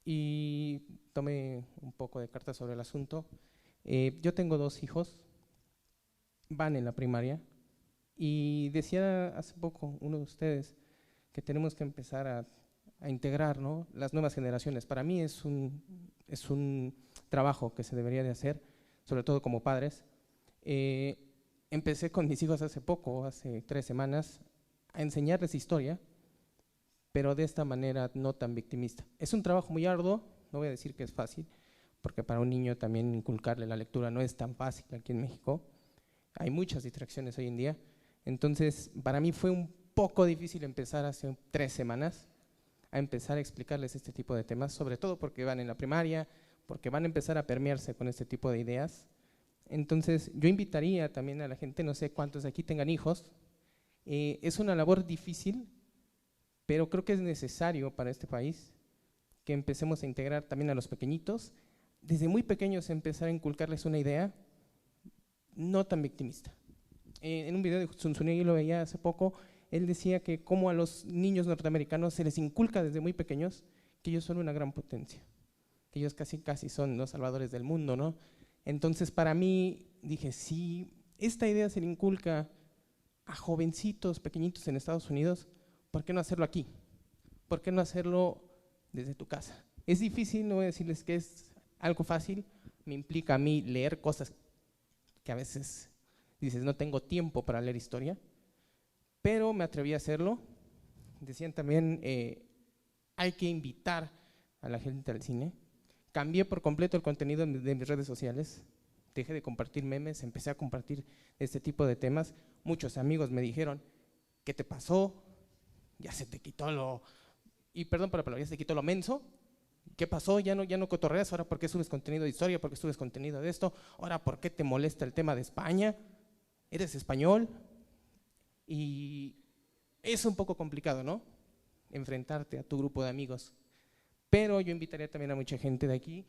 y tomé un poco de cartas sobre el asunto. Yo tengo 2 hijos, van en la primaria, y decía hace poco uno de ustedes que tenemos que empezar a integrar, ¿no?, las nuevas generaciones. Para mí es un trabajo que se debería de hacer, sobre todo como padres. Empecé con mis hijos hace poco, hace 3 semanas, a enseñarles historia, pero de esta manera no tan victimista. Es un trabajo muy arduo, no voy a decir que es fácil, porque para un niño también inculcarle la lectura no es tan fácil aquí en México. Hay muchas distracciones hoy en día. Entonces, para mí fue un poco difícil empezar hace 3 semanas a empezar a explicarles este tipo de temas, sobre todo porque van en la primaria, porque van a empezar a permearse con este tipo de ideas. Entonces, yo invitaría también a la gente, no sé cuántos de aquí tengan hijos, es una labor difícil, pero creo que es necesario para este país que empecemos a integrar también a los pequeñitos, desde muy pequeños empezar a inculcarles una idea no tan victimista. En un video de Zunzunegui, lo veía hace poco, él decía que como a los niños norteamericanos se les inculca desde muy pequeños que ellos son una gran potencia, que ellos casi son los salvadores del mundo, ¿no? Entonces, para mí, dije, si esta idea se le inculca a jovencitos pequeñitos en Estados Unidos, ¿por qué no hacerlo aquí? ¿Por qué no hacerlo desde tu casa? Es difícil, no voy a decirles que es algo fácil, me implica a mí leer cosas que a veces dices, no tengo tiempo para leer historia, pero me atreví a hacerlo. Decían también, hay que invitar a la gente al cine. Cambié por completo el contenido de mis redes sociales, dejé de compartir memes, empecé a compartir este tipo de temas. Muchos amigos me dijeron, ¿qué te pasó? Ya se te quitó lo, y perdón por la palabra, ya se te quitó lo menso. ¿Qué pasó? Ya no cotorreas, ahora ¿por qué subes contenido de historia? ¿Por qué subes contenido de esto? Ahora ¿por qué te molesta el tema de España? ¿Eres español? Y es un poco complicado, ¿no?, enfrentarte a tu grupo de amigos. Pero yo invitaría también a mucha gente de aquí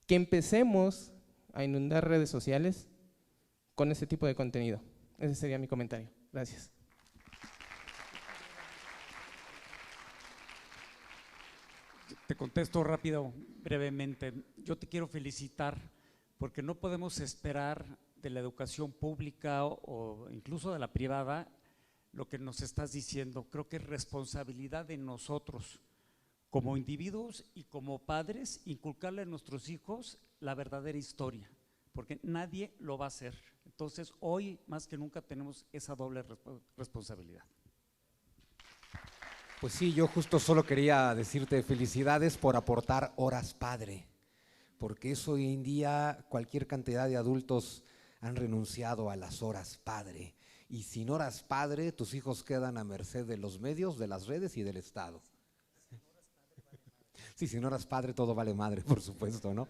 que empecemos a inundar redes sociales con ese tipo de contenido. Ese sería mi comentario. Gracias. Te contesto rápido, brevemente. Yo te quiero felicitar porque no podemos esperar de la educación pública o incluso de la privada lo que nos estás diciendo. Creo que es responsabilidad de nosotros como individuos y como padres inculcarle a nuestros hijos la verdadera historia, porque nadie lo va a hacer. Entonces hoy más que nunca tenemos esa doble responsabilidad. Pues sí, yo justo solo quería decirte felicidades por aportar horas padre, porque eso hoy en día cualquier cantidad de adultos han renunciado a las horas padre, y sin horas padre tus hijos quedan a merced de los medios, de las redes y del Estado. Sí, sin horas padre todo vale madre, por supuesto, ¿no?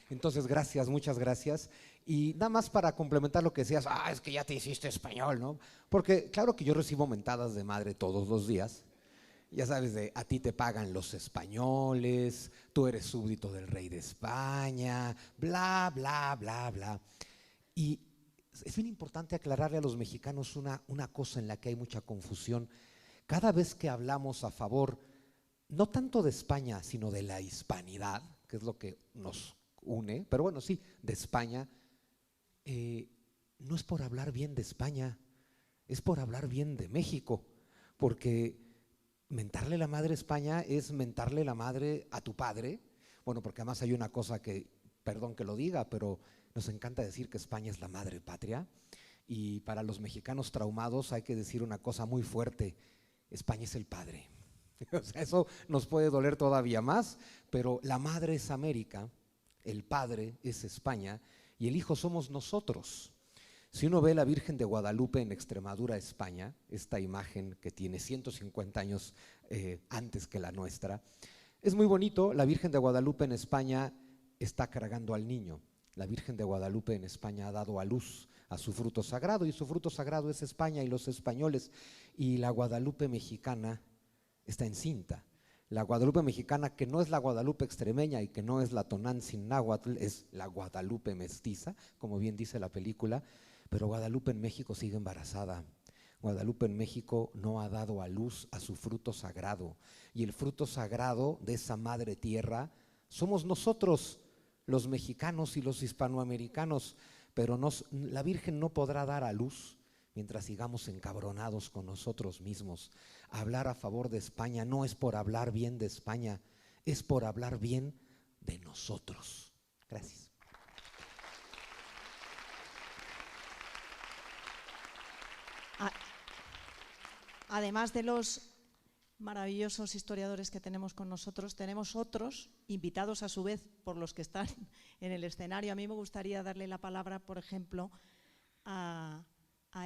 Entonces, gracias, muchas gracias. Y nada más para complementar lo que decías, es que ya te hiciste español, ¿no? Porque claro que yo recibo mentadas de madre todos los días. Ya sabes, a ti te pagan los españoles, tú eres súbdito del rey de España, bla, bla, bla, bla. Y es bien importante aclararle a los mexicanos una cosa en la que hay mucha confusión. Cada vez que hablamos a favor, no tanto de España, sino de la hispanidad, que es lo que nos une, pero bueno, sí, de España, no es por hablar bien de España, es por hablar bien de México, porque mentarle la madre a España es mentarle la madre a tu padre. Bueno, porque además hay una cosa que, perdón que lo diga, pero nos encanta decir que España es la madre patria, y para los mexicanos traumados hay que decir una cosa muy fuerte: España es el padre. O sea, eso nos puede doler todavía más, pero la madre es América, el padre es España y el hijo somos nosotros. Si uno ve la Virgen de Guadalupe en Extremadura, España, esta imagen que tiene 150 años antes que la nuestra, es muy bonito. La Virgen de Guadalupe en España está cargando al niño. La Virgen de Guadalupe en España ha dado a luz a su fruto sagrado, y su fruto sagrado es España y los españoles. Y la Guadalupe mexicana está encinta. La Guadalupe mexicana, que no es la Guadalupe extremeña y que no es la Tonantzin náhuatl, es la Guadalupe mestiza, como bien dice la película, pero Guadalupe en México sigue embarazada. Guadalupe en México no ha dado a luz a su fruto sagrado, y el fruto sagrado de esa madre tierra somos nosotros, los mexicanos y los hispanoamericanos, pero la Virgen no podrá dar a luz mientras sigamos encabronados con nosotros mismos. Hablar a favor de España no es por hablar bien de España, es por hablar bien de nosotros. Gracias. Además de los maravillosos historiadores que tenemos con nosotros, tenemos otros invitados a su vez por los que están en el escenario. A mí me gustaría darle la palabra, por ejemplo, a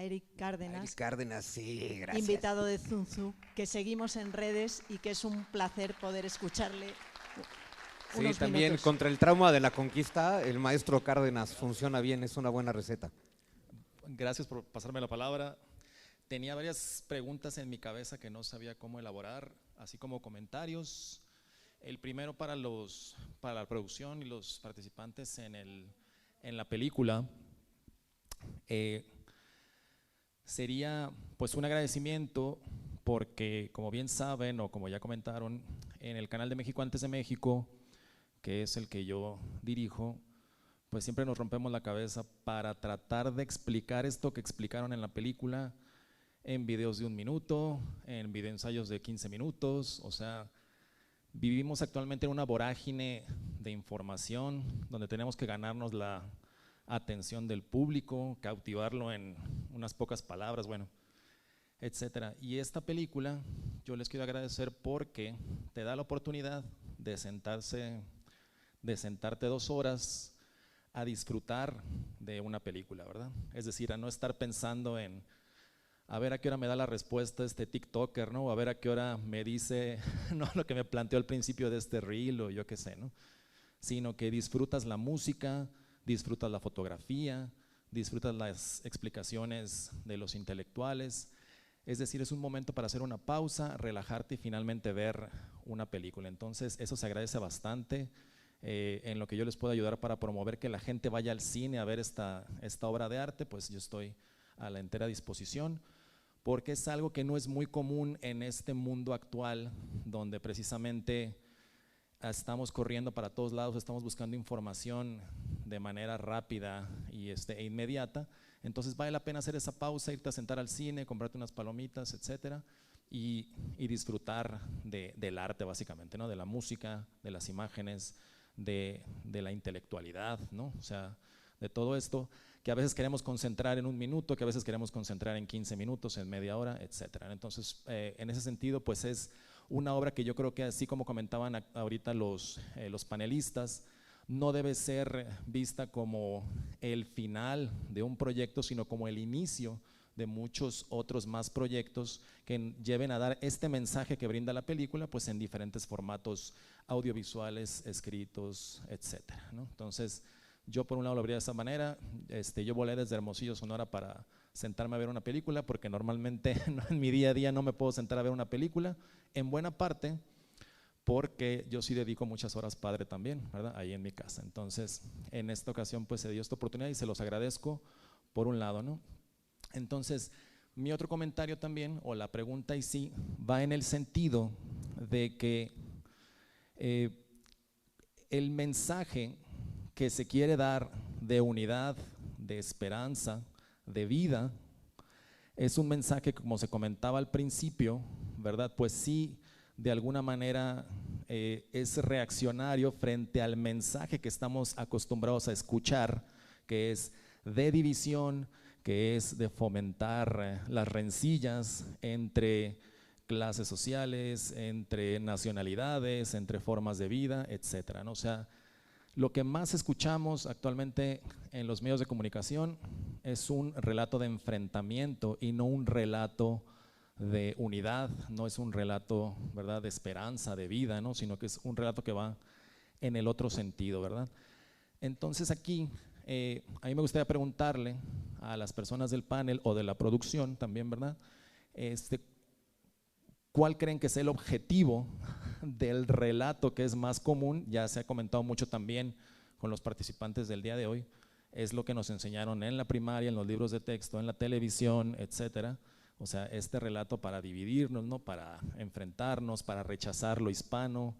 Eric Cárdenas. Eric Cárdenas, sí, gracias. Invitado de Zunzu, que seguimos en redes y que es un placer poder escucharle. Sí, también minutos. Contra el trauma de la conquista, el maestro Cárdenas funciona bien, es una buena receta. Gracias por pasarme la palabra. Tenía varias preguntas en mi cabeza que no sabía cómo elaborar, así como comentarios. El primero para la producción y los participantes en la película. Sería pues un agradecimiento porque, como bien saben o como ya comentaron, en el canal de México Antes de México, que es el que yo dirijo, pues siempre nos rompemos la cabeza para tratar de explicar esto que explicaron en la película en videos de 1 minuto, en videoensayos de 15 minutos, o sea, vivimos actualmente en una vorágine de información donde tenemos que ganarnos la atención del público, cautivarlo en unas pocas palabras, bueno, etcétera. Y esta película yo les quiero agradecer porque te da la oportunidad de sentarte 2 horas a disfrutar de una película, ¿verdad? Es decir, a no estar pensando en a ver a qué hora me da la respuesta este TikToker, ¿no? O a ver a qué hora me dice no lo que me planteó al principio de este reel o yo qué sé, ¿no? Sino que disfrutas la música, disfrutas la fotografía, disfrutas las explicaciones de los intelectuales. Es decir, es un momento para hacer una pausa, relajarte y finalmente ver una película. Entonces, eso se agradece bastante. En lo que yo les puedo ayudar para promover que la gente vaya al cine a ver esta obra de arte, pues yo estoy a la entera disposición. porque es algo que no es muy común en este mundo actual, donde precisamente estamos corriendo para todos lados, estamos buscando información de manera rápida y e inmediata. Entonces vale la pena hacer esa pausa, irte a sentar al cine, comprarte unas palomitas, etcétera, y disfrutar del arte básicamente, ¿no? De la música, de las imágenes, de la intelectualidad, ¿no? O sea, de todo esto que a veces queremos concentrar en un minuto, que a veces queremos concentrar en 15 minutos, en media hora, etcétera. Entonces, en ese sentido, pues es una obra que yo creo que, así como comentaban ahorita los panelistas, no debe ser vista como el final de un proyecto, sino como el inicio de muchos otros más proyectos que lleven a dar este mensaje que brinda la película, pues en diferentes formatos audiovisuales, escritos, etcétera, ¿no? Entonces, yo por un lado lo vería de esa manera. Yo volé desde Hermosillo, Sonora, para sentarme a ver una película, porque normalmente en mi día a día no me puedo sentar a ver una película, en buena parte porque yo sí dedico muchas horas padre también, ¿verdad? Ahí en mi casa. Entonces, en esta ocasión pues se dio esta oportunidad y se los agradezco por un lado, ¿no? Entonces, mi otro comentario también, o la pregunta y sí, va en el sentido de que el mensaje que se quiere dar de unidad, de esperanza, de vida, es un mensaje que, como se comentaba al principio, ¿verdad? Pues sí, de alguna manera es reaccionario frente al mensaje que estamos acostumbrados a escuchar, que es de división, que es de fomentar las rencillas entre clases sociales, entre nacionalidades, entre formas de vida, etcétera, ¿no? O sea, lo que más escuchamos actualmente en los medios de comunicación es un relato de enfrentamiento y no un relato de unidad, no es un relato, ¿verdad?, de esperanza, de vida, ¿no?, sino que es un relato que va en el otro sentido, ¿verdad? Entonces aquí, a mí me gustaría preguntarle a las personas del panel o de la producción también, ¿verdad?, ¿cuál creen que es el objetivo del relato que es más común? Ya se ha comentado mucho también con los participantes del día de hoy, es lo que nos enseñaron en la primaria, en los libros de texto, en la televisión, etcétera. O sea, este relato para dividirnos, ¿no?, para enfrentarnos, para rechazar lo hispano,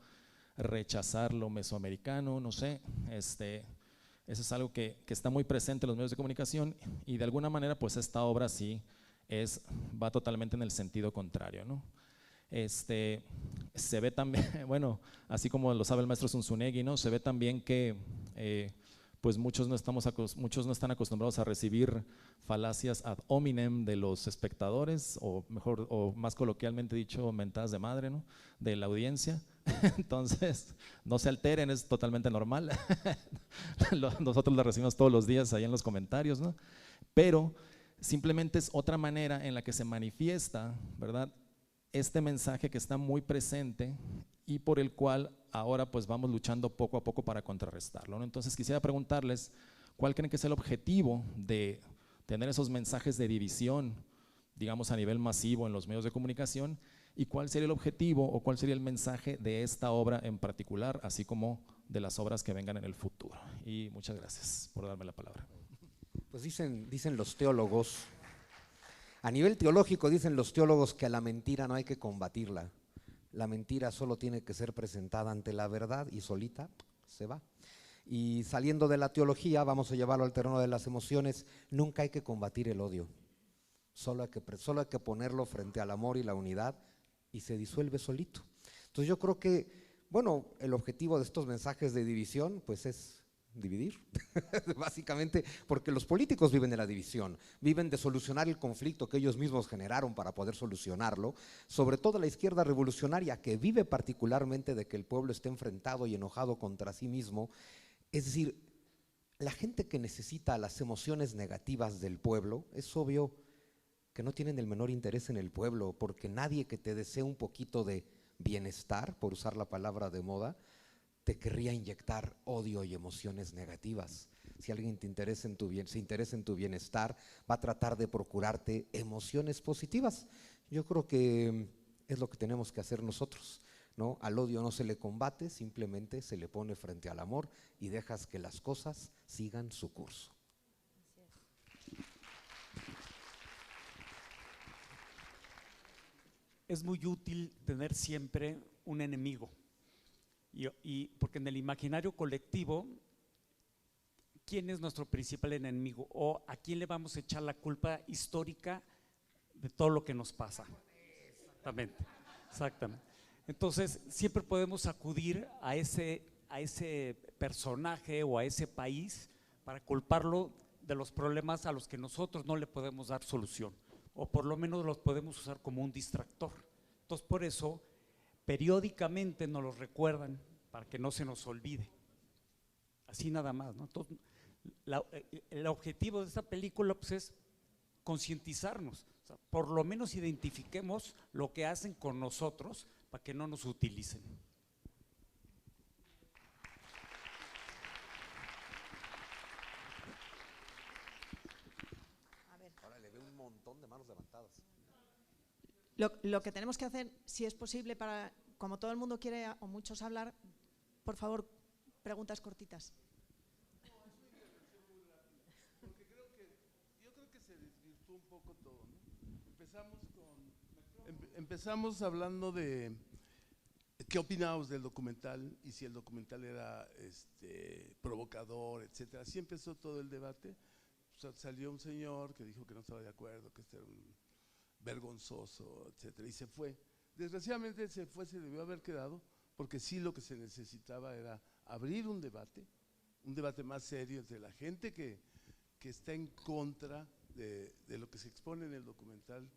rechazar lo mesoamericano, no sé, eso es algo que está muy presente en los medios de comunicación, y de alguna manera pues esta obra sí va totalmente en el sentido contrario, ¿no? Se ve también, bueno, así como lo sabe el maestro Zunzunegui, ¿no?, se ve también que pues muchos no están acostumbrados a recibir falacias ad hominem de los espectadores, o mejor, o más coloquialmente dicho, mentadas de madre, ¿no?, de la audiencia. Entonces, no se alteren, es totalmente normal. Nosotros la recibimos todos los días ahí en los comentarios, ¿no? Pero simplemente es otra manera en la que se manifiesta, ¿verdad?, este mensaje que está muy presente y por el cual ahora pues vamos luchando poco a poco para contrarrestarlo, ¿no? Entonces quisiera preguntarles, ¿cuál creen que es el objetivo de tener esos mensajes de división, digamos a nivel masivo en los medios de comunicación, y cuál sería el objetivo o cuál sería el mensaje de esta obra en particular, así como de las obras que vengan en el futuro? Y muchas gracias por darme la palabra. Pues dicen los teólogos, a nivel teológico dicen los teólogos que a la mentira no hay que combatirla. La mentira solo tiene que ser presentada ante la verdad y solita se va. Y saliendo de la teología, vamos a llevarlo al terreno de las emociones. Nunca hay que combatir el odio, solo hay que ponerlo frente al amor y la unidad, y se disuelve solito. Entonces yo creo que, bueno, el objetivo de estos mensajes de división pues es dividir, básicamente, porque los políticos viven de la división, viven de solucionar el conflicto que ellos mismos generaron para poder solucionarlo, sobre todo la izquierda revolucionaria, que vive particularmente de que el pueblo esté enfrentado y enojado contra sí mismo. Es decir, la gente que necesita las emociones negativas del pueblo, es obvio que no tienen el menor interés en el pueblo, porque nadie que te desee un poquito de bienestar, por usar la palabra de moda, te querría inyectar odio y emociones negativas. Si alguien se interesa en tu bienestar, va a tratar de procurarte emociones positivas. Yo creo que es lo que tenemos que hacer nosotros, ¿no? Al odio no se le combate, simplemente se le pone frente al amor y dejas que las cosas sigan su curso. es muy útil tener siempre un enemigo. Y porque en el imaginario colectivo, ¿quién es nuestro principal enemigo? ¿O a quién le vamos a echar la culpa histórica de todo lo que nos pasa? Exactamente, exactamente. Entonces, siempre podemos acudir a ese personaje o a ese país para culparlo de los problemas a los que nosotros no le podemos dar solución, o por lo menos los podemos usar como un distractor. Entonces, por eso, periódicamente nos los recuerdan para que no se nos olvide. Así nada más, ¿no? Entonces, el objetivo de esta película pues, es concientizarnos, o sea, por lo menos identifiquemos lo que hacen con nosotros para que no nos utilicen. Ahora le veo un montón de manos levantadas. Lo que tenemos que hacer, si es posible, como todo el mundo quiere o muchos hablar, por favor, preguntas cortitas. Yo creo que se desvirtuó un poco todo, ¿no? Empezamos hablando de qué opinábamos del documental y si el documental era provocador, etcétera. Así empezó todo el debate. Salió un señor que dijo que no estaba de acuerdo, que este era un vergonzoso, etcétera, y se fue. Desgraciadamente se debió haber quedado, porque sí lo que se necesitaba era abrir un debate más serio entre la gente que está en contra de lo que se expone en el documental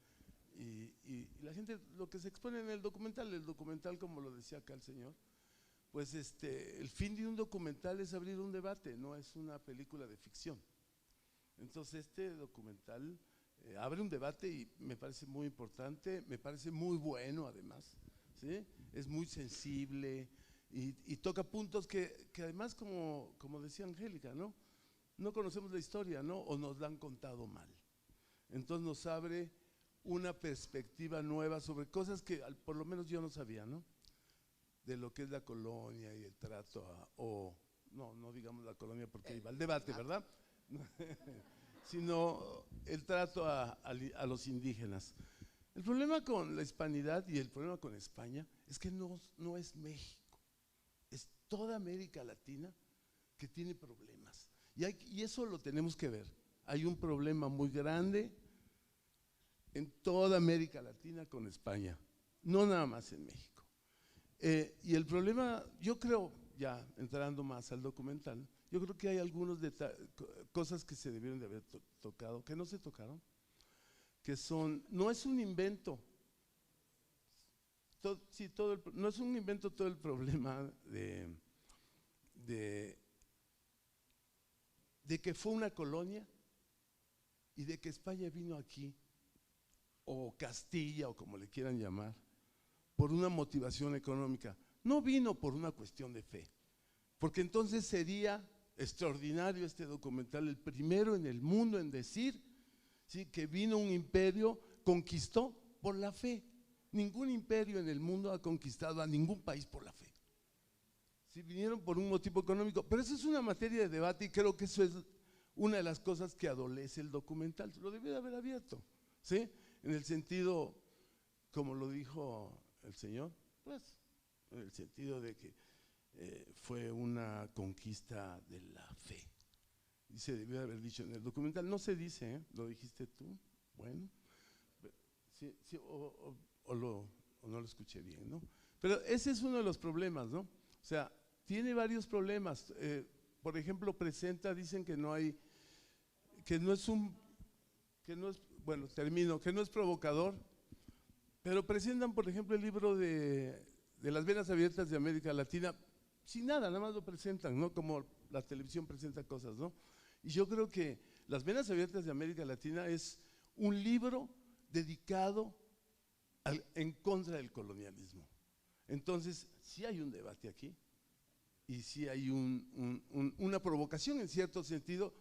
y la gente, lo que se expone en el documental, como lo decía acá el señor, pues el fin de un documental es abrir un debate, no es una película de ficción. Entonces este documental abre un debate y me parece muy importante, me parece muy bueno además, ¿sí? Es muy sensible y toca puntos que además, como decía Angélica, ¿no? No conocemos la historia, ¿no? O nos la han contado mal. Entonces nos abre una perspectiva nueva sobre cosas que por lo menos yo no sabía, ¿no? De lo que es la colonia y el trato no digamos la colonia porque iba al debate, ¿verdad? Sino el trato a los indígenas. El problema con la hispanidad y el problema con España es que no es México, es toda América Latina que tiene problemas. Y eso lo tenemos que ver. Hay un problema muy grande en toda América Latina con España, no nada más en México. Y el problema, yo creo, ya entrando más al documental, yo creo que hay algunas cosas que se debieron de haber tocado, que no se tocaron, que no es un invento, no es un invento todo el problema de que fue una colonia y de que España vino aquí, o Castilla, o como le quieran llamar, por una motivación económica. No vino por una cuestión de fe, porque entonces sería extraordinario este documental, el primero en el mundo en decir, ¿sí?, que vino un imperio, conquistó por la fe. Ningún imperio en el mundo ha conquistado a ningún país por la fe. Sí, vinieron por un motivo económico, pero eso es una materia de debate y creo que eso es una de las cosas que adolece el documental. Lo debió de haber abierto, ¿sí? En el sentido, como lo dijo el señor, pues, en el sentido de que fue una conquista de la fe. Y se debió de haber dicho en el documental. No se dice, ¿eh? Lo dijiste tú, bueno, sí, o no lo escuché bien, ¿no? Pero ese es uno de los problemas, ¿no? O sea, tiene varios problemas. Por ejemplo, dicen que no es provocador, pero presentan, por ejemplo, el libro de las venas abiertas de América Latina, sin nada más lo presentan, ¿no? Como la televisión presenta cosas, ¿no? Y yo creo que las venas abiertas de América Latina es un libro dedicado en contra del colonialismo. Entonces, sí hay un debate aquí y sí hay una provocación en cierto sentido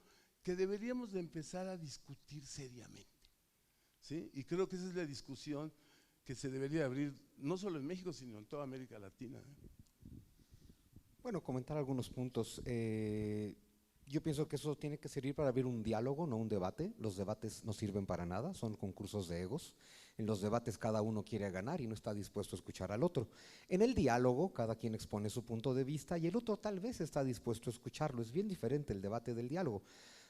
que deberíamos de empezar a discutir seriamente, ¿sí? Y creo que esa es la discusión que se debería abrir no solo en México, sino en toda América Latina. Bueno, comentar algunos puntos. Yo pienso que eso tiene que servir para abrir un diálogo, no un debate. Los debates no sirven para nada, son concursos de egos. En los debates cada uno quiere ganar y no está dispuesto a escuchar al otro. En el diálogo cada quien expone su punto de vista y el otro tal vez está dispuesto a escucharlo. Es bien diferente el debate del diálogo.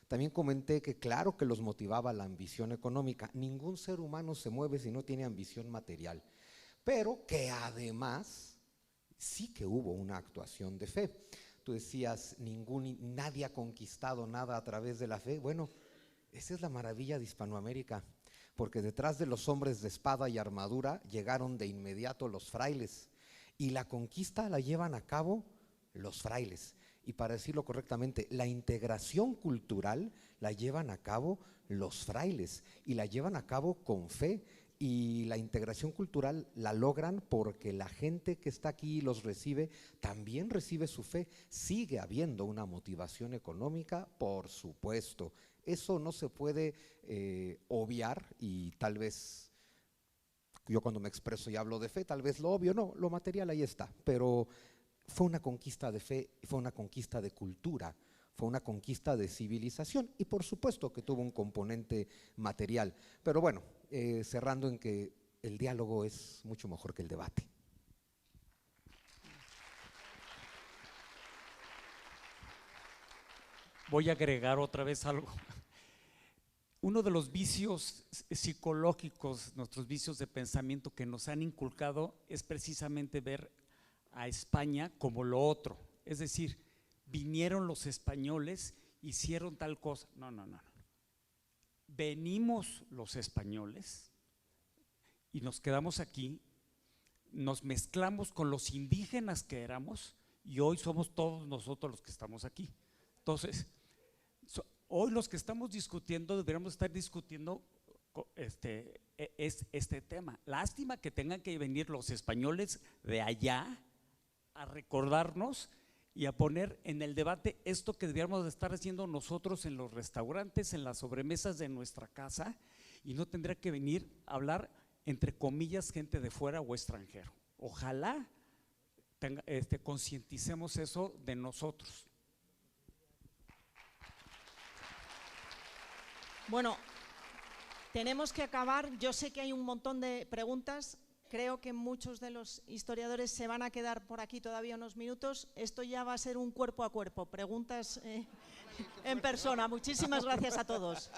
También comenté que claro que los motivaba la ambición económica. Ningún ser humano se mueve si no tiene ambición material. Pero que además sí que hubo una actuación de fe. Tú decías, nadie ha conquistado nada a través de la fe. Bueno, esa es la maravilla de Hispanoamérica, porque detrás de los hombres de espada y armadura llegaron de inmediato los frailes, y la conquista la llevan a cabo los frailes. Y para decirlo correctamente, la integración cultural la llevan a cabo los frailes, y la llevan a cabo con fe. Y la integración cultural la logran porque la gente que está aquí y los recibe también recibe su fe. Sigue habiendo una motivación económica, por supuesto. Eso no se puede obviar, y tal vez yo cuando me expreso y hablo de fe, tal vez lo obvio, no, lo material ahí está. Pero fue una conquista de fe, fue una conquista de cultura, fue una conquista de civilización, y por supuesto que tuvo un componente material. Pero bueno, cerrando en que el diálogo es mucho mejor que el debate. Voy a agregar otra vez algo. Uno de los vicios psicológicos, nuestros vicios de pensamiento que nos han inculcado es precisamente ver a España como lo otro. Es decir, vinieron los españoles, hicieron tal cosa. No. Venimos los españoles y nos quedamos aquí, nos mezclamos con los indígenas que éramos y hoy somos todos nosotros los que estamos aquí. Entonces, hoy los que estamos discutiendo deberíamos estar discutiendo este tema. Lástima que tengan que venir los españoles de allá a recordarnos y a poner en el debate esto que deberíamos de estar haciendo nosotros en los restaurantes, en las sobremesas de nuestra casa, y no tendría que venir a hablar, entre comillas, gente de fuera o extranjero. Ojalá concienticemos eso de nosotros. Bueno, tenemos que acabar. Yo sé que hay un montón de preguntas. Creo que muchos de los historiadores se van a quedar por aquí todavía unos minutos. Esto ya va a ser un cuerpo a cuerpo, preguntas en persona. Muchísimas gracias a todos.